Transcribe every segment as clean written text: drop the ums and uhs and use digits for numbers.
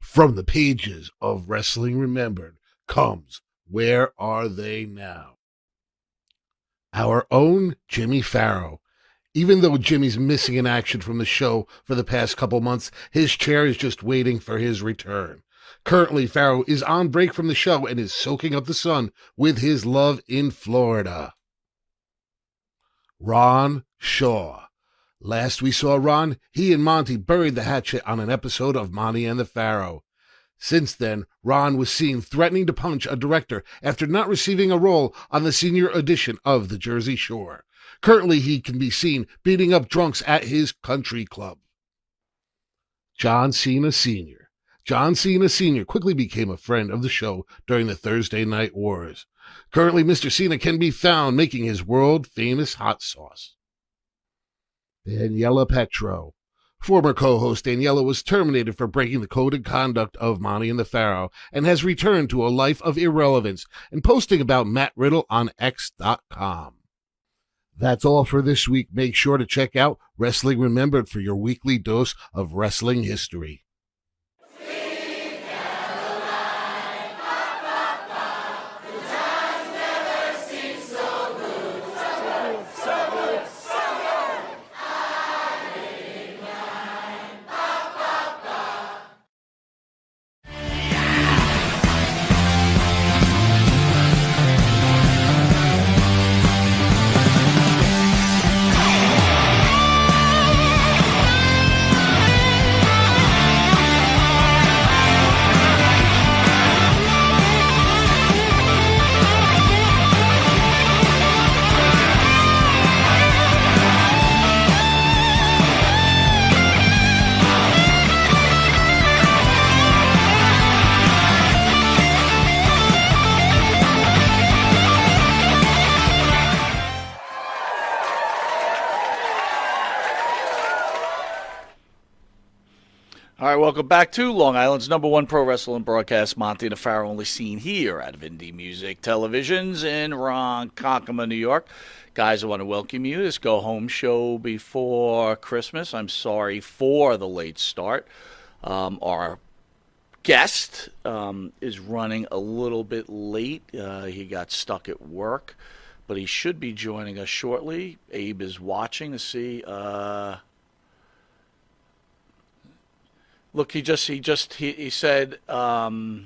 From the pages of Wrestling Remembered comes Where Are They Now? Our own Jimmy Farrow. Even though Jimmy's missing in action from the show for the past couple months, his chair is just waiting for his return. Currently, Farrow is on break from the show and is soaking up the sun with his love in Florida. Ron Shaw. Last we saw Ron, he and Monty buried the hatchet on an episode of Monte and the Pharaoh. Since then, Ron was seen threatening to punch a director after not receiving a role on the senior edition of The Jersey Shore. Currently, he can be seen beating up drunks at his country club. John Cena Sr. John Cena Sr. quickly became a friend of the show during the Thursday Night Wars. Currently, Mr. Cena can be found making his world-famous hot sauce. Daniela Petro. Former co-host Daniela was terminated for breaking the code of conduct of Monte and the Pharaoh and has returned to a life of irrelevance and posting about Matt Riddle on X.com. That's all for this week. Make sure to check out Wrestling Remembered for your weekly dose of wrestling history. All right, welcome back to Long Island's #1 pro wrestling broadcast, Monte The Pharaoh, only seen here out of Indie Music Televisions in Ronkonkoma, New York. Guys, I want to welcome you. This go-home show before Christmas. I'm sorry for the late start. Our guest is running a little bit late. He got stuck at work, but he should be joining us shortly. Abe is watching to see... Look, he said probably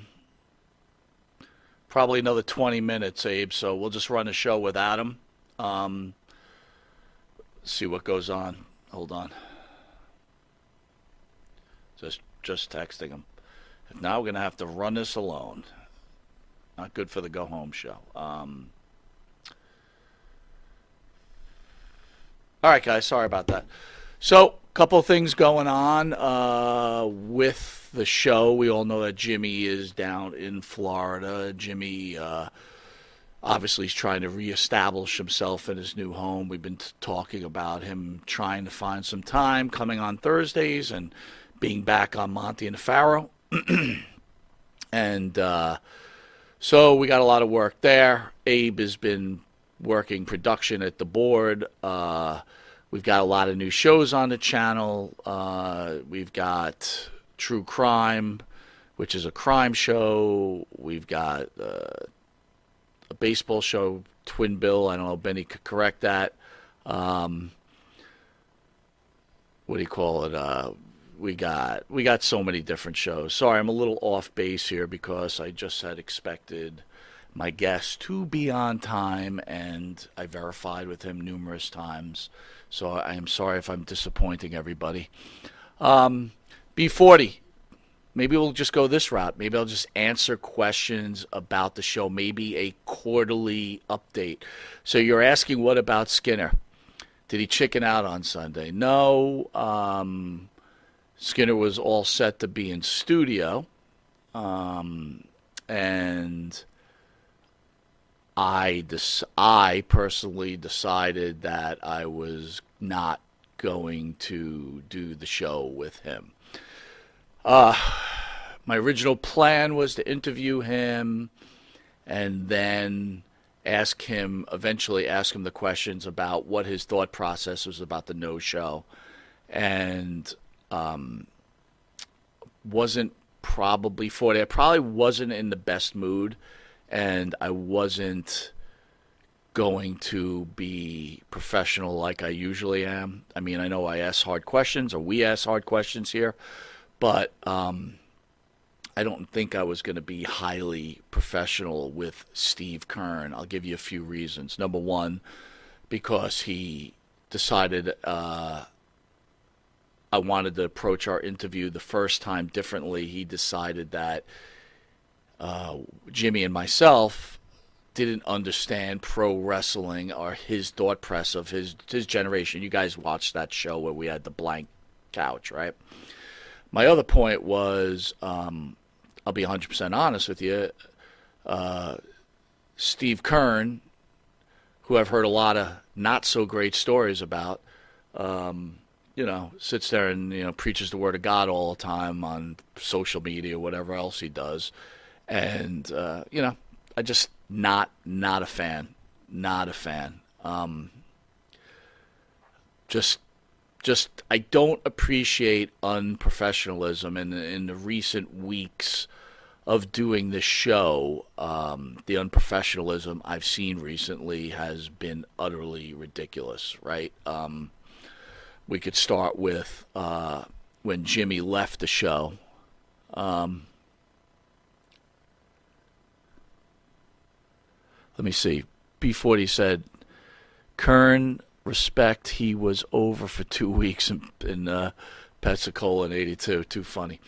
another 20 minutes, Abe, so we'll just run a show without him. See what goes on. Hold on. Just texting him. If not, we're going to have to run this alone. Not good for the go-home show. All right, guys, sorry about that. So, couple of things going on with the show. We all know that Jimmy is down in Florida. Jimmy obviously is trying to reestablish himself in his new home. We've been talking about him trying to find some time coming on Thursdays and being back on Monte and the Pharaoh. And so we got a lot of work there. Abe has been working production at the board. We've got a lot of new shows on the channel. We've got True Crime, which is a crime show. We've got a baseball show, Twin Bill. I don't know if Benny could correct that. What do you call it? We got so many different shows. Sorry, I'm a little off base here because I just had expected my guest to be on time, and I verified with him numerous times. So I am sorry if I'm disappointing everybody. B40. Maybe we'll just go this route. Maybe I'll just answer questions about the show. Maybe a quarterly update. So you're asking, what about Skinner? Did he chicken out on Sunday? No. Skinner was all set to be in studio. And I personally decided that I was not going to do the show with him. My original plan was to interview him and then eventually ask him the questions about what his thought process was about the no show. And wasn't probably 40. I probably wasn't in the best mood, and I wasn't going to be professional like I usually am. I mean, I know I ask hard questions, or we ask hard questions here, but I don't think I was going to be highly professional with Steve Kern. I'll give you a few reasons. Number one, because he decided I wanted to approach our interview the first time differently. He decided that Jimmy and myself didn't understand pro wrestling or his thought press of his generation. You guys watched that show where we had the blank couch, right? My other point was, I'll be 100% honest with you, Steve Kern, who I've heard a lot of not so great stories about, sits there and, preaches the word of God all the time on social media, whatever else he does. And, I just not a fan. Not a fan. Just I don't appreciate unprofessionalism in the recent weeks of doing this show. The unprofessionalism I've seen recently has been utterly ridiculous, right? We could start with when Jimmy left the show. Let me see. B40 said, Kern, respect, he was over for 2 weeks in Pensacola in 82. Too funny.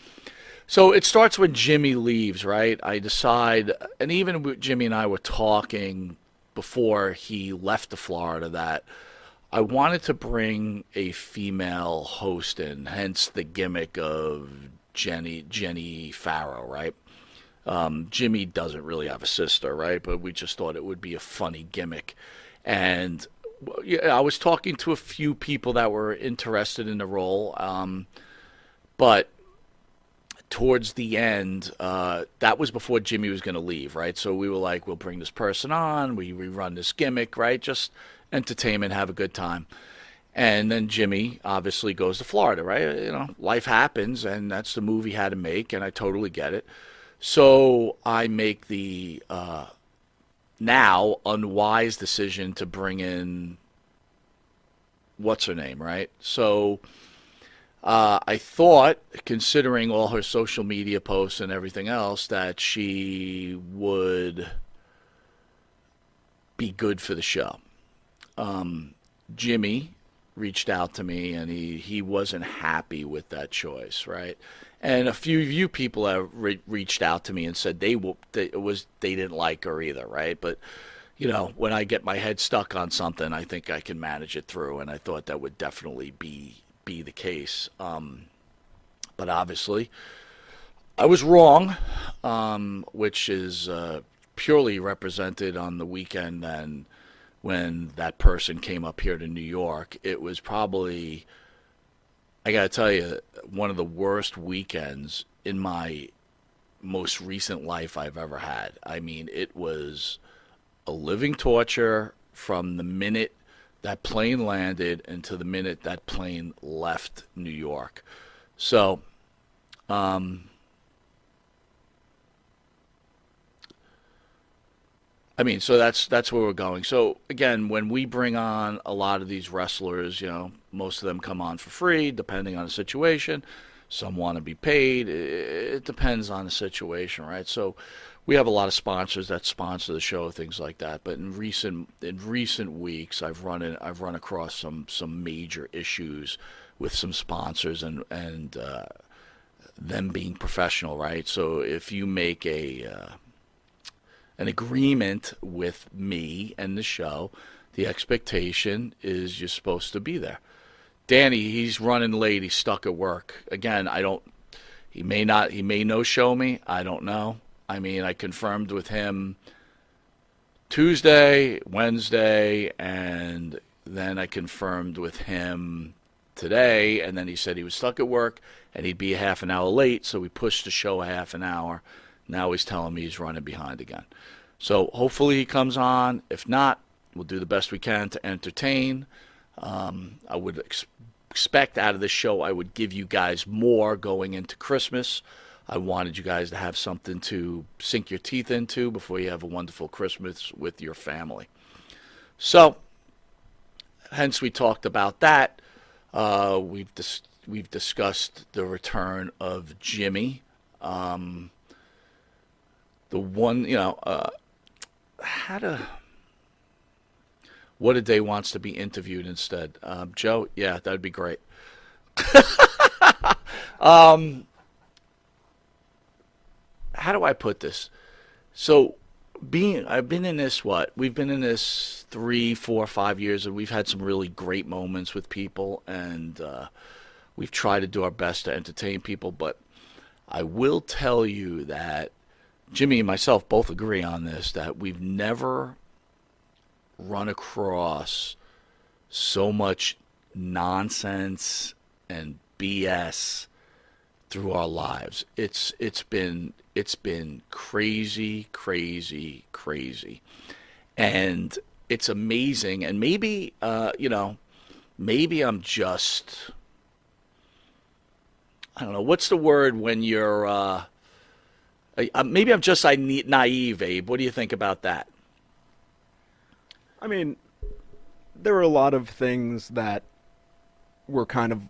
So it starts when Jimmy leaves, right? I decide, and even Jimmy and I were talking before he left to Florida, that I wanted to bring a female host in, hence the gimmick of Jenny Pharaoh, right? Jimmy doesn't really have a sister, right? But we just thought it would be a funny gimmick. And I was talking to a few people that were interested in the role, but towards the end, that was before Jimmy was going to leave, right? So we were like, we'll bring this person on, we rerun this gimmick, right? Just entertainment, have a good time. And then Jimmy obviously goes to Florida, right? Life happens, and that's the move he had to make, and I totally get it. So I make the now unwise decision to bring in what's her name, right? So I thought, considering all her social media posts and everything else, that she would be good for the show. Jimmy reached out to me, and he wasn't happy with that choice, right? And a few of you people have reached out to me and said they didn't like her either, right? But when I get my head stuck on something, I think I can manage it through, and I thought that would definitely be the case. But obviously, I was wrong, which is purely represented on the weekend then when that person came up here to New York. It was probably, I got to tell you, one of the worst weekends in my most recent life I've ever had. I mean, it was a living torture from the minute that plane landed until the minute that plane left New York. So, so that's where we're going. So again, when we bring on a lot of these wrestlers, most of them come on for free, depending on the situation. Some want to be paid. It depends on the situation, right? So we have a lot of sponsors that sponsor the show, things like that. But in recent weeks, I've run across some major issues with some sponsors and them being professional, right? So if you make an agreement with me and the show, the expectation is you're supposed to be there. Danny, he's running late. He's stuck at work. Again, he may no-show me. I don't know. I mean, I confirmed with him Tuesday, Wednesday, and then I confirmed with him today, and then he said he was stuck at work and he'd be a half an hour late, so we pushed the show a half an hour. Now he's telling me he's running behind again. So hopefully he comes on. If not, we'll do the best we can to entertain. I would expect out of this show I would give you guys more going into Christmas. I wanted you guys to have something to sink your teeth into before you have a wonderful Christmas with your family. So, hence we talked about that. We've discussed the return of Jimmy. The one, what a day wants to be interviewed instead. Joe, yeah, that'd be great. How do I put this? So, I've been in this, we've been in this 3, 4, 5 years, and we've had some really great moments with people, and we've tried to do our best to entertain people. But I will tell you that Jimmy and myself both agree on this, that we've never run across so much nonsense and BS through our lives. It's been crazy, crazy, crazy, and it's amazing. And maybe maybe I'm just, I don't know what's the word when you're maybe I'm just naive, Abe. What do you think about that? I mean, there were a lot of things that were kind of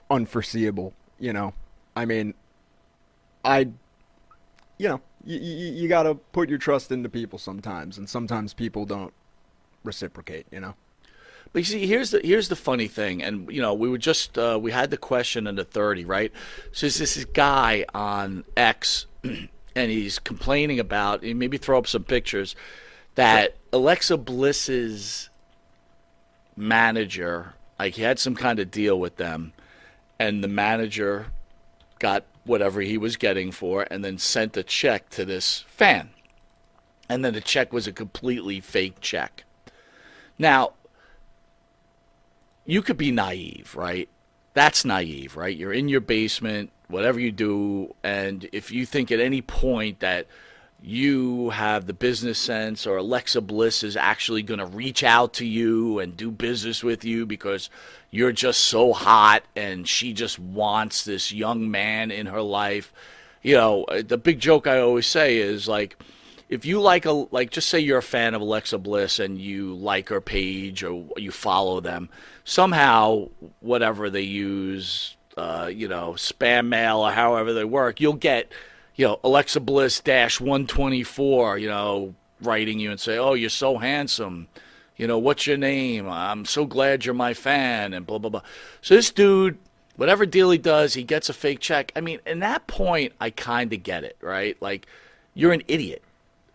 unforeseeable, you know. I mean, you got to put your trust into people sometimes, and sometimes people don't reciprocate, you know. But you see, here's the funny thing, and we were just we had the question under 30, right? So there's this guy on X, and he's complaining about, and maybe throw up some pictures, that Alexa Bliss's manager, like he had some kind of deal with them, and the manager got whatever he was getting for, and then sent a check to this fan. And then the check was a completely fake check. Now, you could be naive, right? That's naive, right? You're in your basement, whatever you do, and if you think at any point that you have the business sense, or Alexa Bliss is actually going to reach out to you and do business with you because you're just so hot and she just wants this young man in her life. The big joke I always say is, like, if you just say you're a fan of Alexa Bliss and you like her page or you follow them, somehow whatever they use, spam mail or however they work, you'll get Alexa Bliss -124, writing you and say, oh, you're so handsome. What's your name? I'm so glad you're my fan, and blah, blah, blah. So this dude, whatever deal he does, he gets a fake check. I mean, in that point, I kind of get it, right? Like, you're an idiot.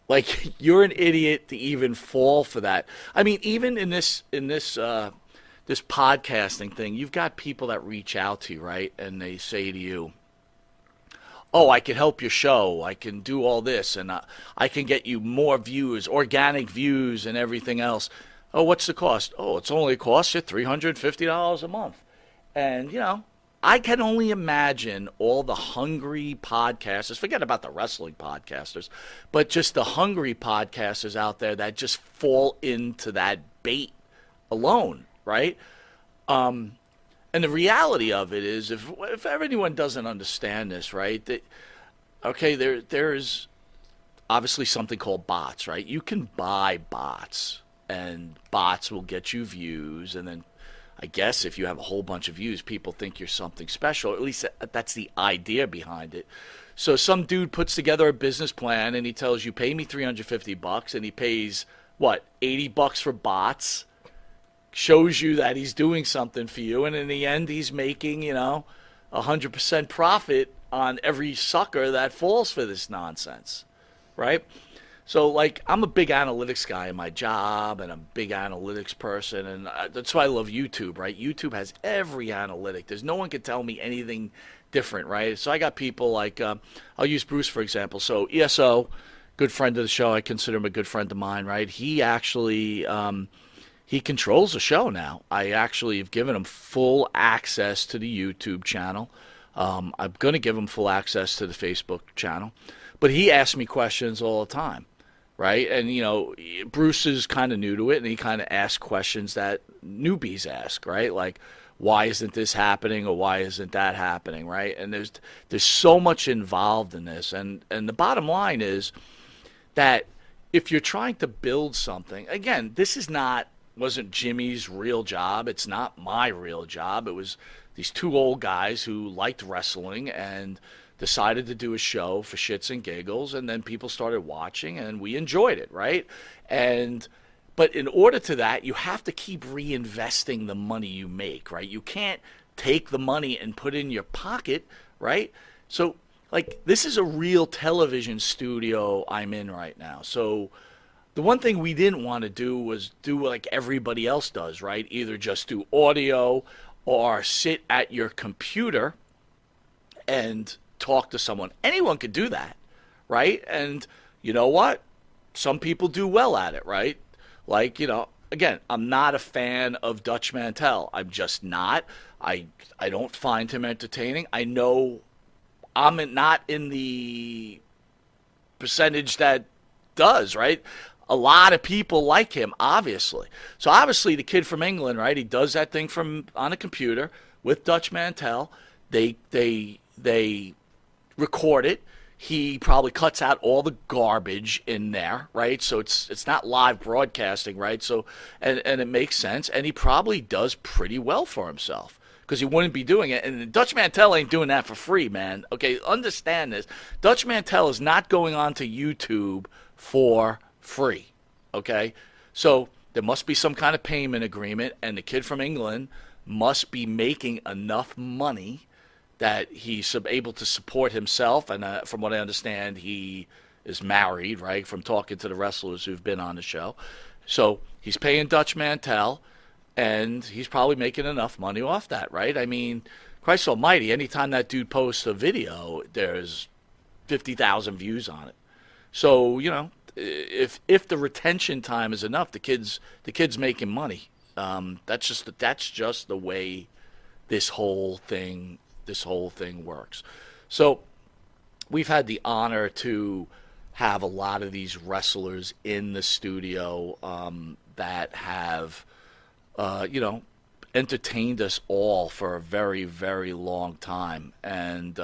Like, you're an idiot to even fall for that. I mean, even in this podcasting thing, you've got people that reach out to you, right? And they say to you, oh, I can help your show, I can do all this, and I can get you more views, organic views, and everything else. Oh, what's the cost? Oh, it's only costs you $350 a month. And, I can only imagine all the hungry podcasters, forget about the wrestling podcasters, but just the hungry podcasters out there that just fall into that bait alone, right? And the reality of it is, if anyone doesn't understand this, right, there's obviously something called bots, right? You can buy bots, and bots will get you views, and then I guess if you have a whole bunch of views, people think you're something special. At least that's the idea behind it. So some dude puts together a business plan, and he tells you, pay me $350, and he pays, $80 for bots, shows you that he's doing something for you, and in the end he's making 100% profit on every sucker that falls for this nonsense, right? So, like, I'm a big analytics guy in my job, and I'm a big analytics person, and that's why I love YouTube, right? YouTube has every analytic. There's no one can tell me anything different, right? So I got people like, I'll use Bruce for example. So ESO, good friend of the show, I consider him a good friend of mine, right? He actually he controls the show now. I actually have given him full access to the YouTube channel. I'm going to give him full access to the Facebook channel. But he asks me questions all the time, right? And, Bruce is kind of new to it, and he kind of asks questions that newbies ask, right? Like, why isn't this happening or why isn't that happening, right? And there's so much involved in this, and the bottom line is that if you're trying to build something, again, wasn't Jimmy's real job. It's not my real job. It was these two old guys who liked wrestling and decided to do a show for shits and giggles, and then people started watching, and we enjoyed it, right? But in order to that, you have to keep reinvesting the money you make, right? You can't take the money and put it in your pocket, right? So, like, this is a real television studio I'm in right now. So the one thing we didn't want to do was do like everybody else does, right? Either just do audio or sit at your computer and talk to someone. Anyone could do that, right? And you know what? Some people do well at it, right? Like, again, I'm not a fan of Dutch Mantel. I'm just not. I don't find him entertaining. I know I'm not in the percentage that does, right? A lot of people like him, obviously. So obviously the kid from England, right? He does that thing on a computer with Dutch Mantel. They record it. He probably cuts out all the garbage in there, right? So it's not live broadcasting, right? So and it makes sense, and he probably does pretty well for himself because he wouldn't be doing it. And Dutch Mantel ain't doing that for free, man. Okay, understand this. Dutch Mantel is not going on to YouTube for free, okay? So there must be some kind of payment agreement, and the kid from England must be making enough money that he's able to support himself. And from what I understand, he is married, right, from talking to the wrestlers who've been on the show. So he's paying Dutch Mantel, and he's probably making enough money off that, right? I mean, Christ almighty, anytime that dude posts a video, there's 50,000 views on it. So, if the retention time is enough, the kid's making money. That's just the way this whole thing works. So we've had the honor to have a lot of these wrestlers in the studio that have entertained us all for a very, very long time, and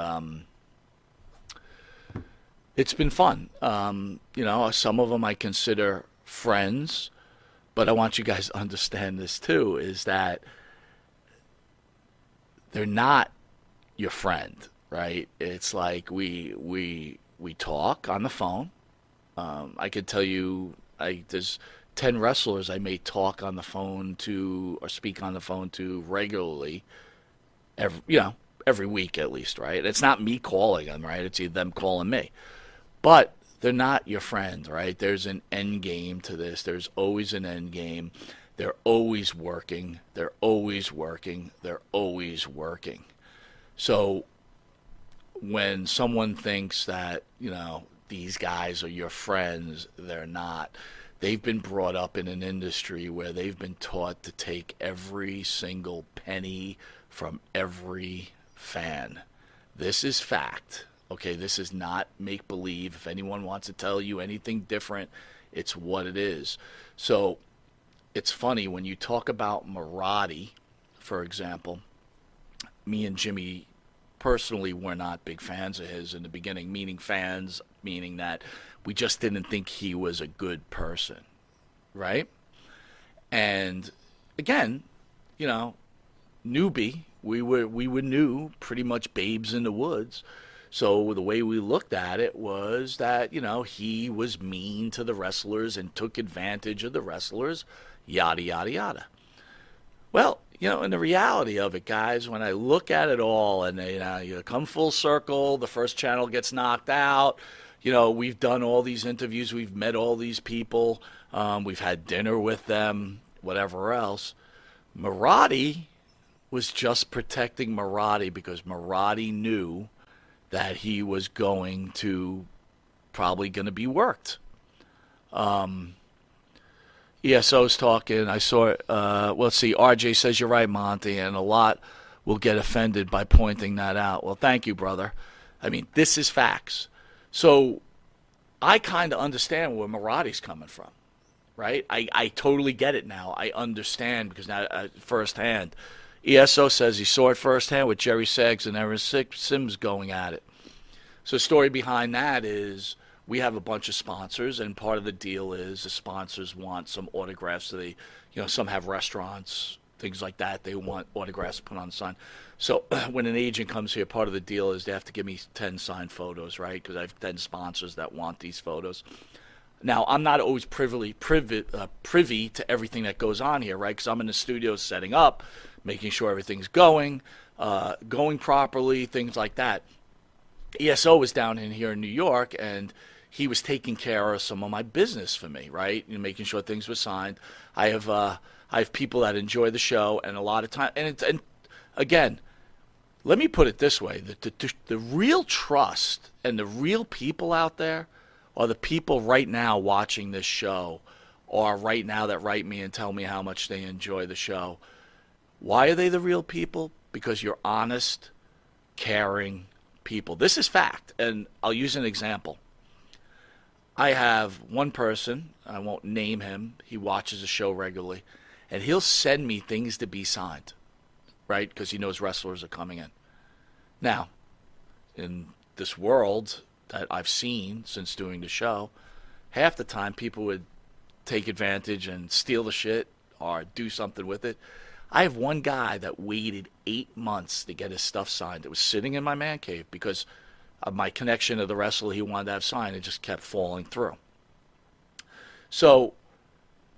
it's been fun. Some of them I consider friends, but I want you guys to understand this too, is that they're not your friend, right? It's like we talk on the phone. I could tell you, there's 10 wrestlers I may talk on the phone to or speak on the phone to regularly, every week at least, right? It's not me calling them, right? It's either them calling me. But they're not your friend, right? There's an end game to this. There's always an end game. They're always working. They're always working. They're always working. So when someone thinks that, these guys are your friends, they're not. They've been brought up in an industry where they've been taught to take every single penny from every fan. This is fact. Okay, this is not make-believe. If anyone wants to tell you anything different, it's what it is. So it's funny, when you talk about Marati, for example, me and Jimmy personally were not big fans of his in the beginning, meaning that we just didn't think he was a good person, right? And again, newbie, we were new, pretty much babes in the woods. So the way we looked at it was that, he was mean to the wrestlers and took advantage of the wrestlers, yada, yada, yada. Well, in the reality of it, guys, when I look at it all and you come full circle, the first channel gets knocked out. We've done all these interviews. We've met all these people. We've had dinner with them, whatever else. Marati was just protecting Marati because Marati knew that he was probably going to be worked. ESO's talking. I saw it. Let's see. RJ says you're right, Monty, and a lot will get offended by pointing that out. Well, thank you, brother. I mean, this is facts. So I kind of understand where Marati's coming from, right? I totally get it now. I understand because now firsthand, ESO says he saw it firsthand with Jerry Saggs and Aaron Sims going at it. So the story behind that is we have a bunch of sponsors, and part of the deal is the sponsors want some autographs. So they, some have restaurants, things like that. They want autographs put on the sign. So when an agent comes here, part of the deal is they have to give me 10 signed photos, right? Because I have 10 sponsors that want these photos. Now, I'm not always privy to everything that goes on here, right? Because I'm in the studio setting up, making sure everything's going properly, things like that. ESO was down in here in New York, and he was taking care of some of my business for me, right? Making sure things were signed. I have people that enjoy the show, and a lot of time, and again, let me put it this way: the real trust and the real people out there are the people right now watching this show, or right now that write me and tell me how much they enjoy the show. Why are they the real people? Because you're honest, caring people. This is fact, and I'll use an example. I have one person, I won't name him, he watches the show regularly, and he'll send me things to be signed, right? Because he knows wrestlers are coming in. Now, in this world that I've seen since doing the show, half the time people would take advantage and steal the shit or do something with it. I have one guy that waited 8 months to get his stuff signed. It was sitting in my man cave because of my connection to the wrestler he wanted to have signed. It just kept falling through. So,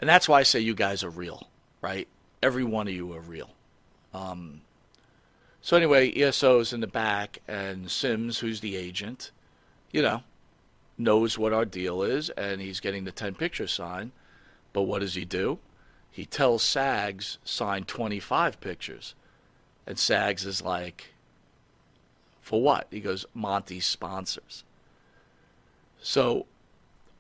and that's why I say you guys are real, right? Every one of you are real. So anyway, ESO's in the back, and Sims, who's the agent, knows what our deal is, and he's getting the 10 pictures signed. But what does he do? He tells Sags, sign 25 pictures. And Sags is like, for what? He goes, Monty's sponsors. So,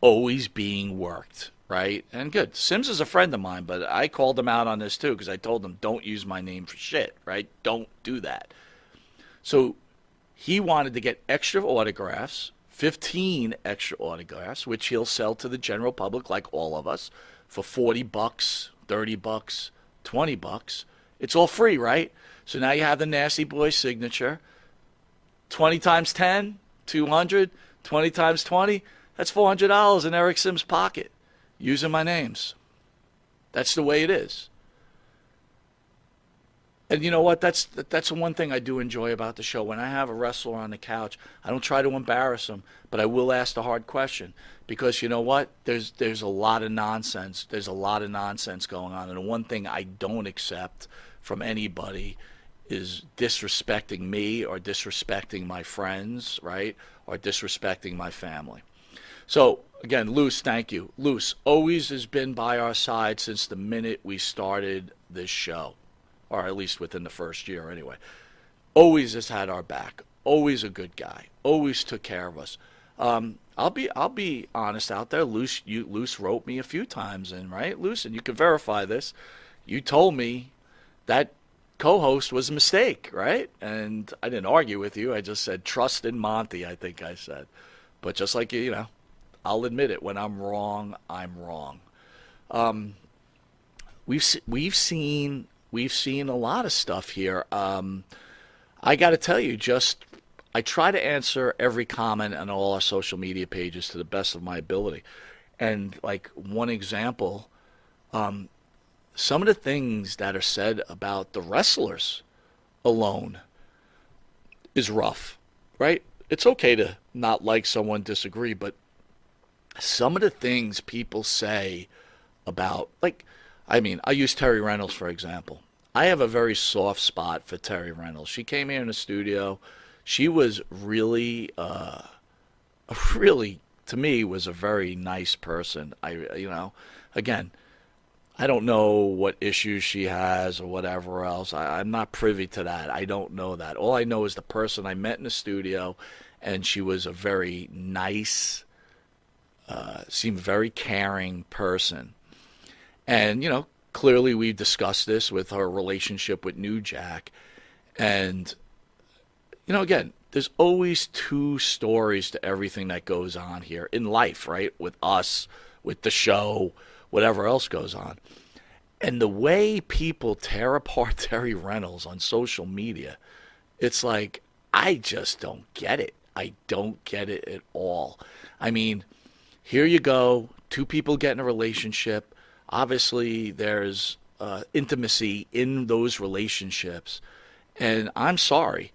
always being worked, right? And good. Sims is a friend of mine, but I called him out on this too, because I told him, don't use my name for shit, right? Don't do that. So, he wanted to get extra autographs, 15 extra autographs, which he'll sell to the general public, like all of us, for $40, $30, $20. It's all free, right? So now you have the Nasty Boy signature. 20 times 10, 200. 20 times 20, that's $400 in Eric Sims' pocket using my names. That's the way it is. And you know what? That's the one thing I do enjoy about the show. When I have a wrestler on the couch, I don't try to embarrass them, but I will ask the hard question. Because you know what? There's a lot of nonsense. There's a lot of nonsense going on. And the one thing I don't accept from anybody is disrespecting me or disrespecting my friends, right? Or disrespecting my family. So, again, Luce, thank you. Luce always has been by our side since the minute we started this show. Or at least within the first year anyway. Always has had our back. Always a good guy. Always took care of us. I'll be honest out there. Luce wrote me a few times, and right, Luce, and you can verify this. You told me that co-host was a mistake, right? And I didn't argue with you. I just said trust in Monty. I think I said, but just like I'll admit it. When I'm wrong, I'm wrong. We've seen a lot of stuff here. I got to tell you, I try to answer every comment on all our social media pages to the best of my ability. And like one example, some of the things that are said about the wrestlers alone is rough, right? It's okay to not like someone, disagree, but some of the things people say about, I use Terry Reynolds, for example. I have a very soft spot for Terry Reynolds. She came here in the studio. She was really, to me, was a very nice person. Again, I don't know what issues she has or whatever else. I'm not privy to that. I don't know that. All I know is the person I met in the studio, and she was a very nice, seemed very caring person. And, clearly we've discussed this with her relationship with New Jack. And, again, there's always two stories to everything that goes on here in life, right? With us, with the show, whatever else goes on. And the way people tear apart Terry Reynolds on social media, it's like, I just don't get it. I don't get it at all. I mean, here you go, two people get in a relationship. Obviously, there's intimacy in those relationships. And I'm sorry,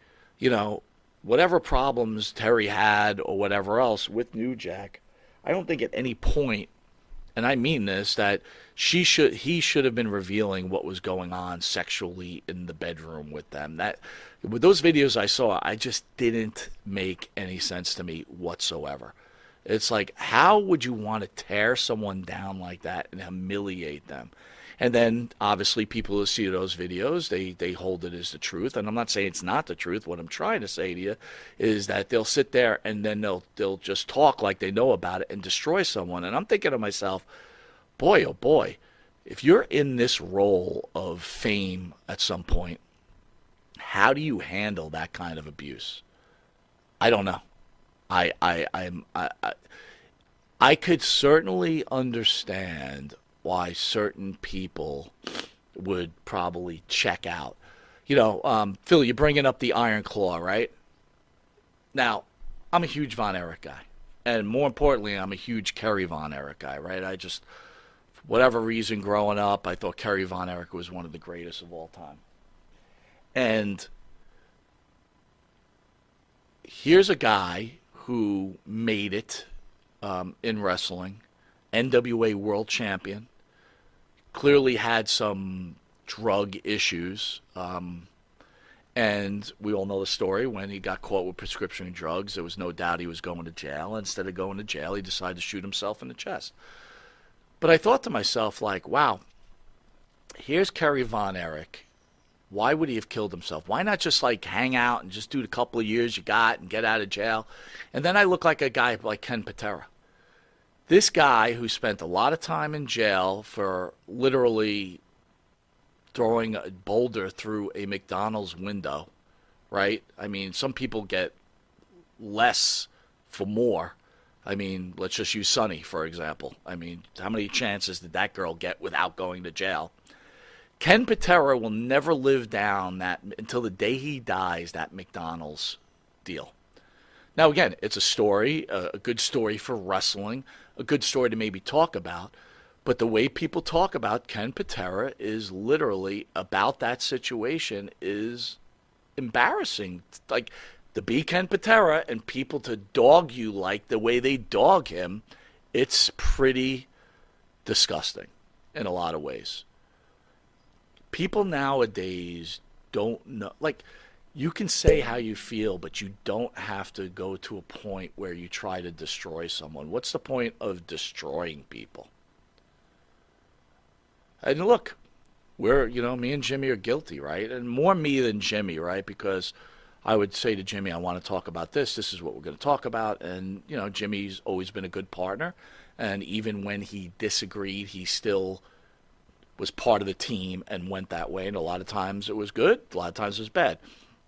whatever problems Terry had or whatever else with New Jack, I don't think at any point, and I mean this, that he should have been revealing what was going on sexually in the bedroom with them. That with those videos I saw, I just didn't make any sense to me whatsoever. It's like, how would you want to tear someone down like that and humiliate them? And then, obviously, people who see those videos, they hold it as the truth. And I'm not saying it's not the truth. What I'm trying to say to you is that they'll sit there and then they'll just talk like they know about it and destroy someone. And I'm thinking to myself, boy, oh boy, if you're in this role of fame at some point, how do you handle that kind of abuse? I don't know. I could certainly understand why certain people would probably check out. Phil, you're bringing up the Iron Claw, right? Now, I'm a huge Von Erich guy. And more importantly, I'm a huge Kerry Von Erich guy, right? I just, for whatever reason, growing up, I thought Kerry Von Erich was one of the greatest of all time. And here's a guy who made it in wrestling, NWA World Champion, clearly had some drug issues, and we all know the story. When he got caught with prescription drugs, there was no doubt he was going to jail. Instead of going to jail, he decided to shoot himself in the chest. But I thought to myself, like, wow, here's Kerry Von Erich. Why would he have killed himself? Why not just like hang out and just do the couple of years you got and get out of jail? And then I look like a guy like Ken Patera. This guy who spent a lot of time in jail for literally throwing a boulder through a McDonald's window, right? I mean, some people get less for more. I mean, let's just use Sonny, for example. I mean, how many chances did that girl get without going to jail? Ken Patera will never live down that until the day he dies, that McDonald's deal. Now, again, it's a story, a good story for wrestling, a good story to maybe talk about. But the way people talk about Ken Patera is literally about that situation is embarrassing. Like, to be Ken Patera and people to dog you like the way they dog him, it's pretty disgusting in a lot of ways. People nowadays don't know. Like, you can say how you feel, but you don't have to go to a point where you try to destroy someone. What's the point of destroying people? And look, me and Jimmy are guilty, right? And more me than Jimmy, right? Because I would say to Jimmy, I want to talk about this. This is what we're going to talk about. And, Jimmy's always been a good partner. And even when he disagreed, he still was part of the team and went that way. And a lot of times it was good. A lot of times it was bad.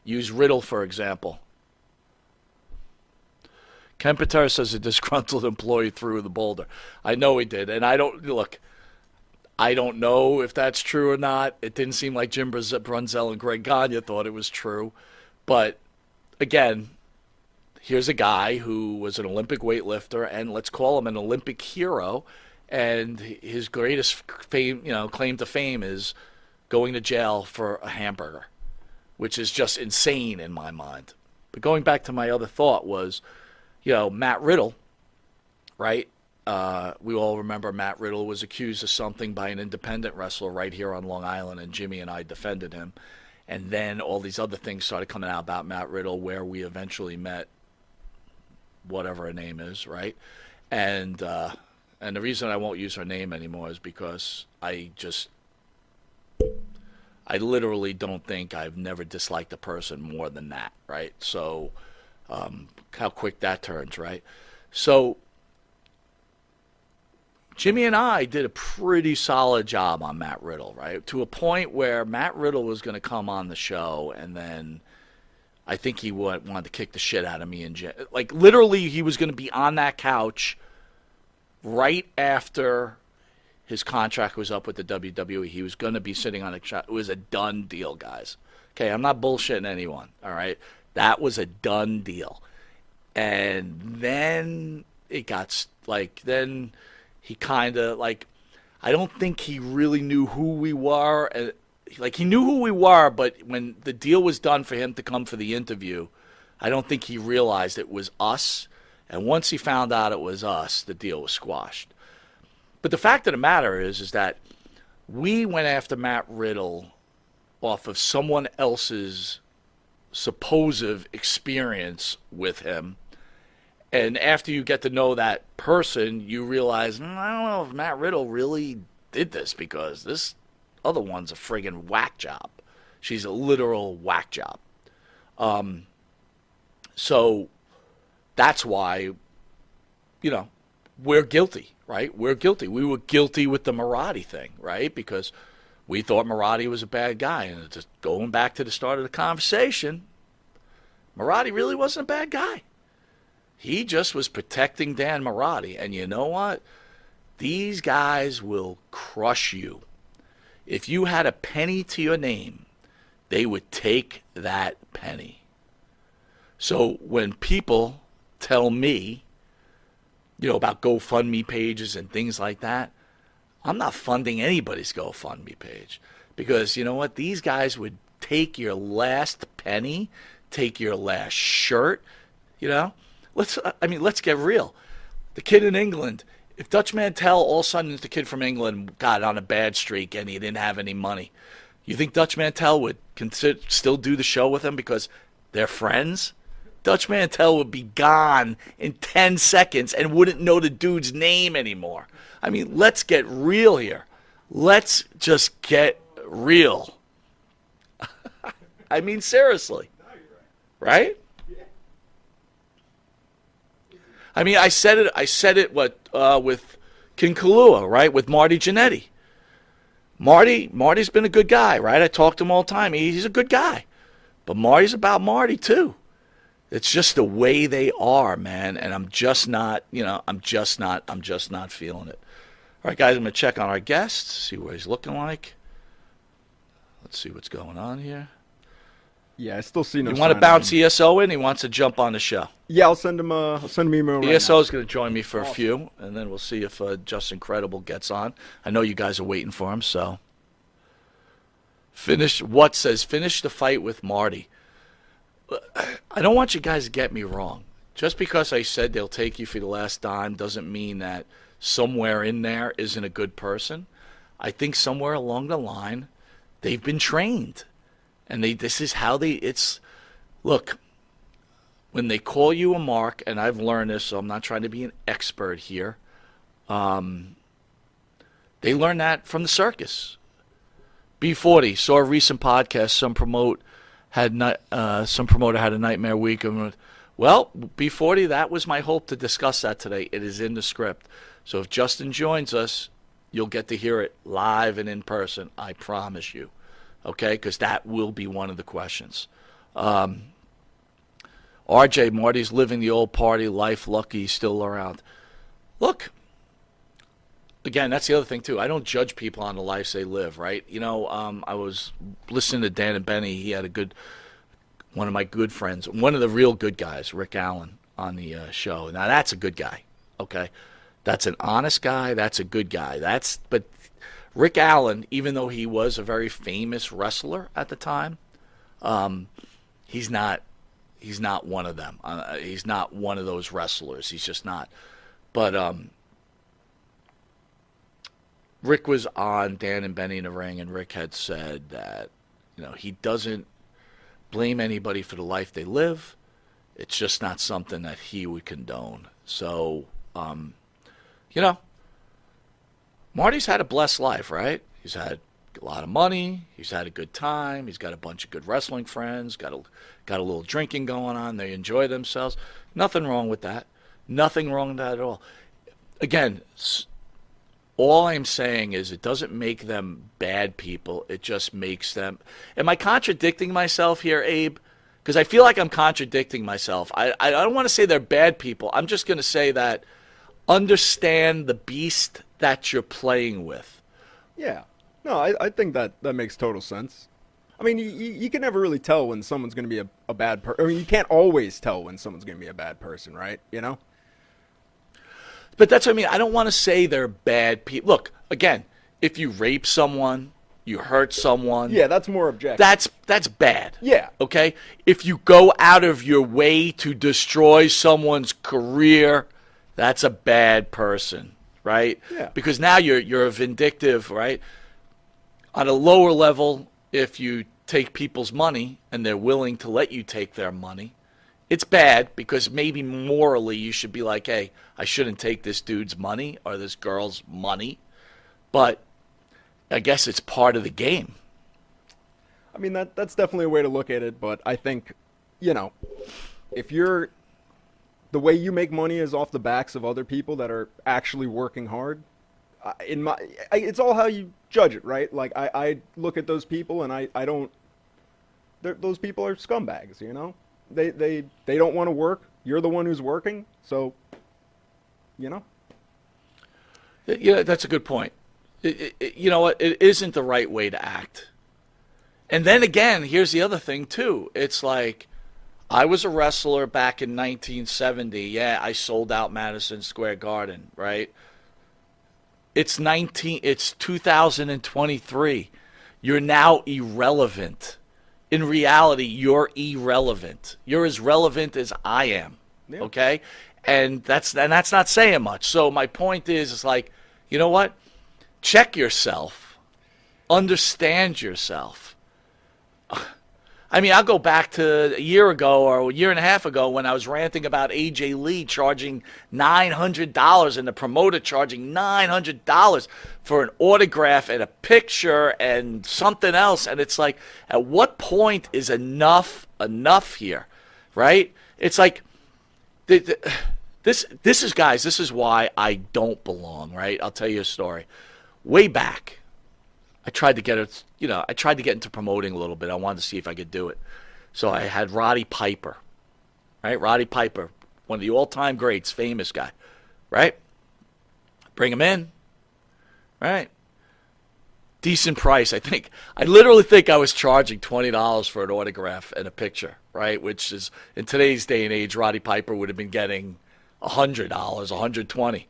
Use Riddle, for example. Ken Patera says a disgruntled employee threw the boulder. I know he did. And I don't know if that's true or not. It didn't seem like Jim Brunzell and Greg Gagne thought it was true. But, again, here's a guy who was an Olympic weightlifter, and let's call him an Olympic hero. And his greatest fame, claim to fame is going to jail for a hamburger, which is just insane in my mind. But going back to my other thought was, Matt Riddle, right? We all remember Matt Riddle was accused of something by an independent wrestler right here on Long Island, and Jimmy and I defended him. And then all these other things started coming out about Matt Riddle, where we eventually met whatever her name is, right? And the reason I won't use her name anymore is because I literally don't think I've never disliked a person more than that, right? So how quick that turns, right? So Jimmy and I did a pretty solid job on Matt Riddle, right? To a point where Matt Riddle was going to come on the show, and then I think he wanted to kick the shit out of me and Jim. Like, literally, he was going to be on that couch right after his contract was up with the WWE. He was going to be sitting on a shot. It was a done deal, guys. Okay, I'm not bullshitting anyone, all right? That was a done deal. And then it got, then he kind of, I don't think he really knew who we were. He knew who we were, but when the deal was done for him to come for the interview, I don't think he realized it was us. And once he found out it was us, the deal was squashed. But the fact of the matter is that we went after Matt Riddle off of someone else's supposed experience with him. And after you get to know that person, you realize, I don't know if Matt Riddle really did this, because this other one's a friggin' whack job. She's a literal whack job. So that's why, we're guilty, right? We're guilty. We were guilty with the Marati thing, right? Because we thought Marati was a bad guy. And just going back to the start of the conversation, Marati really wasn't a bad guy. He just was protecting Dan Marati. And you know what? These guys will crush you. If you had a penny to your name, they would take that penny. So when people tell me, about GoFundMe pages and things like that, I'm not funding anybody's GoFundMe page, because you know what? These guys would take your last penny, take your last shirt. Let's get real. The kid in England. If Dutch Mantel, all of a sudden the kid from England got on a bad streak and he didn't have any money, you think Dutch Mantel would still do the show with him because they're friends? Dutch Mantel would be gone in 10 seconds and wouldn't know the dude's name anymore. Let's get real here. Let's just get real. Seriously. Right? I said it with King Kalua, right? With Marty Jannetty. Marty's been a good guy, right? I talk to him all the time. He's a good guy. But Marty's about Marty too. It's just the way they are, man, and I'm just not feeling it. All right, guys, I'm going to check on our guest, see what he's looking like. Let's see what's going on here. Yeah, I still see no. You want to bounce ESO in? He wants to jump on the show. Yeah, I'll send him an email right ESO now. is going to join me for a few, and then we'll see if Justin Credible gets on. I know you guys are waiting for him, so. Finish the fight with Marty. I don't want you guys to get me wrong. Just because I said they'll take you for the last dime doesn't mean that somewhere in there isn't a good person. I think somewhere along the line, they've been trained. And this is how look, when they call you a mark, and I've learned this, so I'm not trying to be an expert here, they learn that from the circus. B40, saw a recent podcast, some promoter had a nightmare week. Well, B40, that was my hope to discuss that today. It is in the script. So if Justin joins us, you'll get to hear it live and in person. I promise you. Okay? Because that will be one of the questions. RJ, Marty's living the old party life. Lucky he's still around. Look, again, that's the other thing, too. I don't judge people on the lives they live, right? I was listening to Dan and Benny. He had one of my good friends, one of the real good guys, Rick Allen, on the show. Now, that's a good guy, okay? That's an honest guy. That's a good guy. But Rick Allen, even though he was a very famous wrestler at the time, he's not one of them. He's not one of those wrestlers. He's just not. But Rick was on Dan and Benny in the Ring, and Rick had said that, he doesn't blame anybody for the life they live. It's just not something that he would condone. So, Marty's had a blessed life, right? He's had a lot of money. He's had a good time. He's got a bunch of good wrestling friends. Got a little drinking going on. They enjoy themselves. Nothing wrong with that. Nothing wrong with that at all. Again, all I'm saying is it doesn't make them bad people. It just makes them... Am I contradicting myself here, Abe? Because I feel like I'm contradicting myself. I don't want to say they're bad people. I'm just going to say that understand the beast that you're playing with. Yeah. No, I think that makes total sense. I mean, you can never really tell when someone's going to be a bad person. I mean, you can't always tell when someone's going to be a bad person, right? You know? But that's what I mean. I don't want to say they're bad people. Look, again, if you rape someone, you hurt someone. Yeah, that's more objective. That's bad. Yeah. Okay? If you go out of your way to destroy someone's career, that's a bad person, right? Yeah. Because now you're vindictive, right? On a lower level, if you take people's money and they're willing to let you take their money, it's bad because maybe morally you should be like, hey, I shouldn't take this dude's money or this girl's money. But I guess it's part of the game. I mean, that's definitely a way to look at it, but I think, if the way you make money is off the backs of other people that are actually working hard, it's all how you judge it, right? Like, I look at those people and I don't, those people are scumbags, They don't want to work. You're the one who's working, so, Yeah, that's a good point. You know what? It isn't the right way to act. And then again, here's the other thing, too. It's like, I was a wrestler back in 1970. Yeah, I sold out Madison Square Garden, right? It's 2023. You're now irrelevant. In reality, you're irrelevant. You're as relevant as I am, okay? And that's not saying much. So my point is like, you know what? Check yourself. Understand yourself. I mean, I'll go back to a year ago or a year and a half ago when I was ranting about AJ Lee charging $900 and the promoter charging $900 for an autograph and a picture and something else. And it's like, at what point is enough here, right? It's like, this is, guys, this is why I don't belong, right? I'll tell you a story. Way back, I tried to get into promoting a little bit. I wanted to see if I could do it. So I had Roddy Piper, right? Roddy Piper, one of the all-time greats, famous guy, right? Bring him in, right? Decent price, I think. I literally think I was charging $20 for an autograph and a picture, right? Which is, in today's day and age, Roddy Piper would have been getting $100, $120.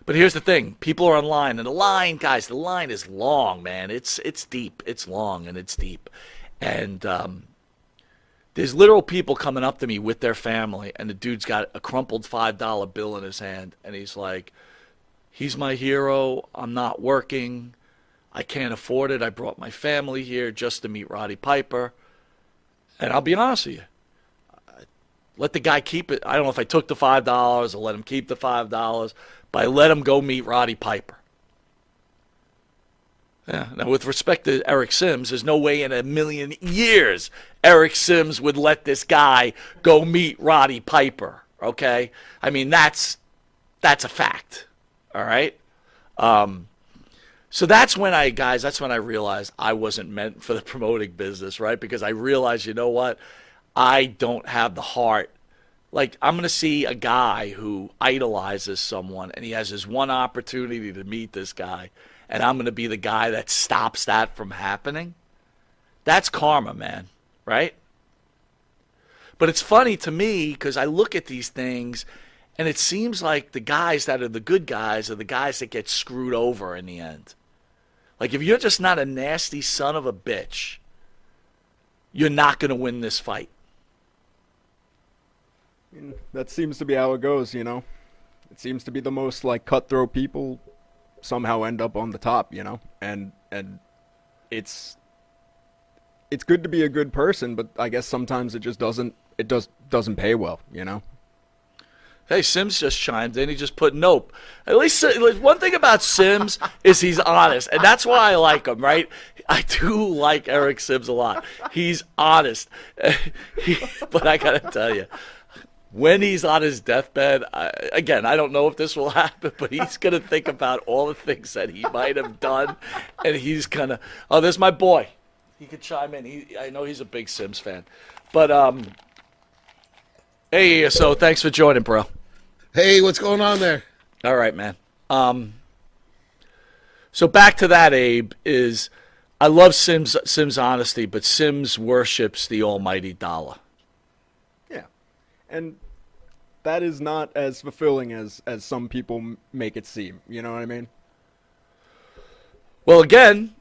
But here's the thing. People are online. And the line, guys, the line is long, man. It's deep. It's long and it's deep. And there's literal people coming up to me with their family. And the dude's got a crumpled $5 bill in his hand. And he's like, he's my hero. I'm not working. I can't afford it. I brought my family here just to meet Roddy Piper. And I'll be honest with you. Let the guy keep it. I don't know if I took the $5 or let him keep the $5. But I let him go meet Roddy Piper. Yeah. Now, with respect to Eric Sims, there's no way in a million years Eric Sims would let this guy go meet Roddy Piper. Okay? I mean, that's a fact. All right? So that's when I realized I wasn't meant for the promoting business, right? Because I realized, you know what? I don't have the heart. Like, I'm going to see a guy who idolizes someone, and he has his one opportunity to meet this guy, and I'm going to be the guy that stops that from happening. That's karma, man, right? But it's funny to me because I look at these things, and it seems like the guys that are the good guys are the guys that get screwed over in the end. Like, if you're just not a nasty son of a bitch, you're not going to win this fight. That seems to be how it goes, It seems to be the most, cutthroat people somehow end up on the top, And it's good to be a good person, but I guess sometimes it just doesn't pay well, Hey, Sims just chimed in. He just put nope. At least one thing about Sims is he's honest, and that's why I like him, right? I do like Eric Sims a lot. He's honest. But I got to tell you, when he's on his deathbed, I don't know if this will happen, but he's going to think about all the things that he might have done, and he's going to, oh, there's my boy. He could chime in. I know he's a big Sims fan. But, hey, so thanks for joining, bro. Hey, what's going on there? All right, man. So back to that, Abe, is I love Sim's honesty, but Sims worships the almighty dollar. Yeah, and that is not as fulfilling as some people make it seem. You know what I mean? Well, again,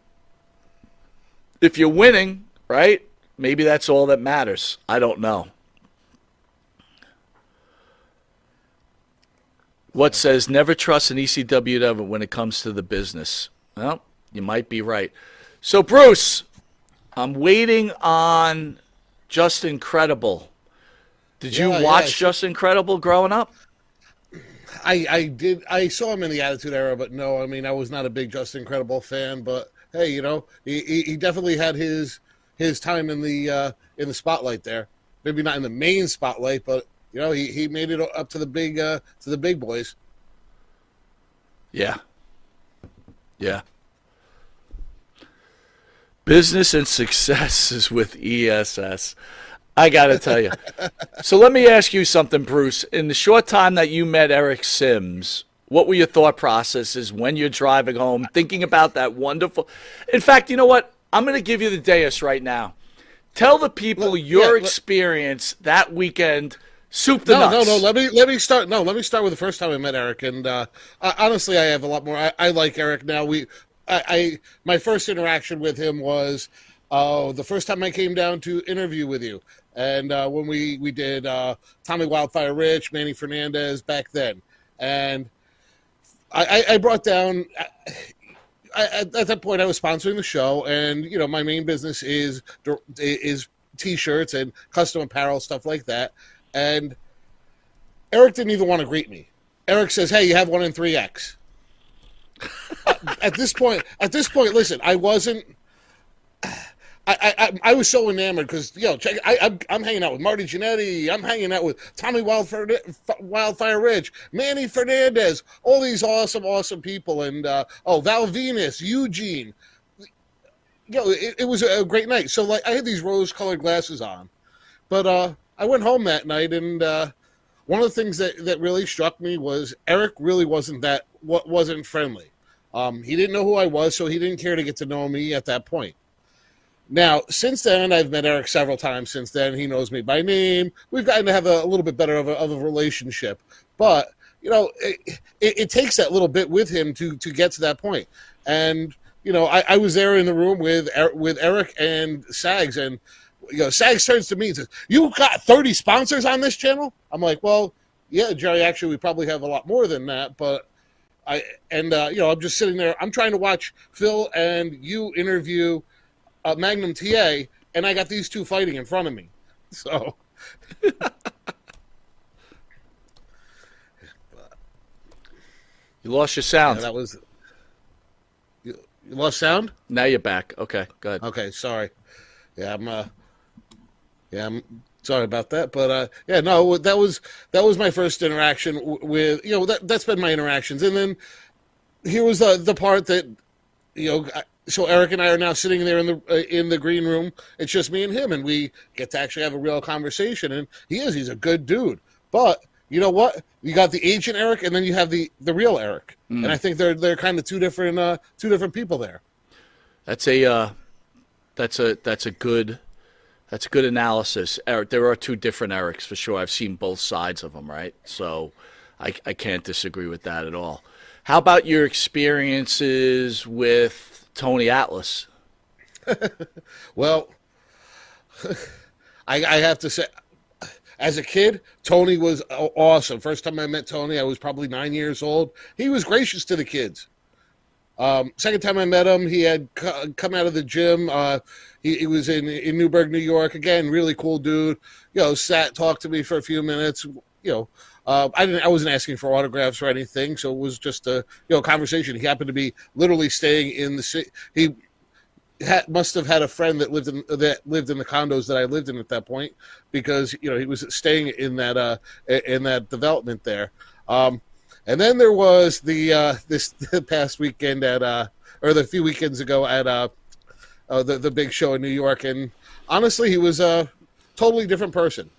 if you're winning, right? Maybe that's all that matters. I don't know. What says never trust an ECW ever when it comes to the business? Well, you might be right. So, Bruce, I'm waiting on Just Incredible. Did you watch Just Incredible growing up? I did. I saw him in the Attitude Era, but no, I mean, I was not a big Just Incredible fan. But hey, he definitely had his time in the spotlight there. Maybe not in the main spotlight, but he made it up to the big boys. Yeah. Yeah. Business and success is with ESS. I got to tell you. So let me ask you something, Bruce. In the short time that you met Eric Sims, what were your thought processes when you're driving home, thinking about that wonderful... In fact, you know what? I'm going to give you the dais right now. Tell the people your experience that weekend, soup to nuts. No. Let me start. No, let me start with the first time I met Eric. And honestly, I have a lot more. I like Eric now. My first interaction with him was the first time I came down to interview with you. And when we did Tommy Wildfire Rich, Manny Fernandez back then. And I brought down, at that point I was sponsoring the show, and my main business is T-shirts and custom apparel, stuff like that. And Eric didn't even want to greet me. Eric says, "Hey, you have one in 3X." At this point, listen, I wasn't. I was so enamored because check. I'm hanging out with Marty Jannetty. I'm hanging out with Tommy Wildfire Ridge, Manny Fernandez, all these awesome people, and Val Venus, Eugene. It was a great night. So I had these rose-colored glasses on, but I went home that night, and one of the things that really struck me was Eric really wasn't friendly. He didn't know who I was, so he didn't care to get to know me at that point. Now, since then, I've met Eric several times since then. He knows me by name. We've gotten to have a little bit better of a relationship. But, it takes that little bit with him to get to that point. And, I was there in the room with Eric and Sags, and, Sags turns to me and says, "You got 30 sponsors on this channel?" I'm like, "Well, yeah, Jerry, actually, we probably have a lot more than that, but I'm just sitting there. I'm trying to watch Phil and you interview Magnum TA, and I got these two fighting in front of me." So, you lost your sound. Yeah, that was. You lost sound? Now you're back. Okay, good. Okay, sorry. Yeah, I'm sorry about that, but no, that was my first interaction with that's been my interactions, and then here was the part that So Eric and I are now sitting there in the green room. It's just me and him, and we get to actually have a real conversation. And he's a good dude. But you know what? You got the agent Eric, and then you have the real Eric. And I think they're kind of two different people there. That's a good analysis, Eric. There are two different Erics for sure. I've seen both sides of them, right? So I can't disagree with that at all. How about your experiences with Tony Atlas? Well, I have to say, as a kid, Tony was awesome. First time I met Tony, I was probably 9 years old. He was gracious to the kids. Second time I met him, he had come out of the gym. He was in Newburgh, New York. Again, really cool dude. Talked to me for a few minutes. I wasn't asking for autographs or anything, so it was just a conversation. He happened to be literally staying in the city. He must have had a friend that lived in the condos that I lived in at that point, because he was staying in that development there. And then there was the past weekend or the few weekends ago at the big show in New York, and honestly, he was a totally different person.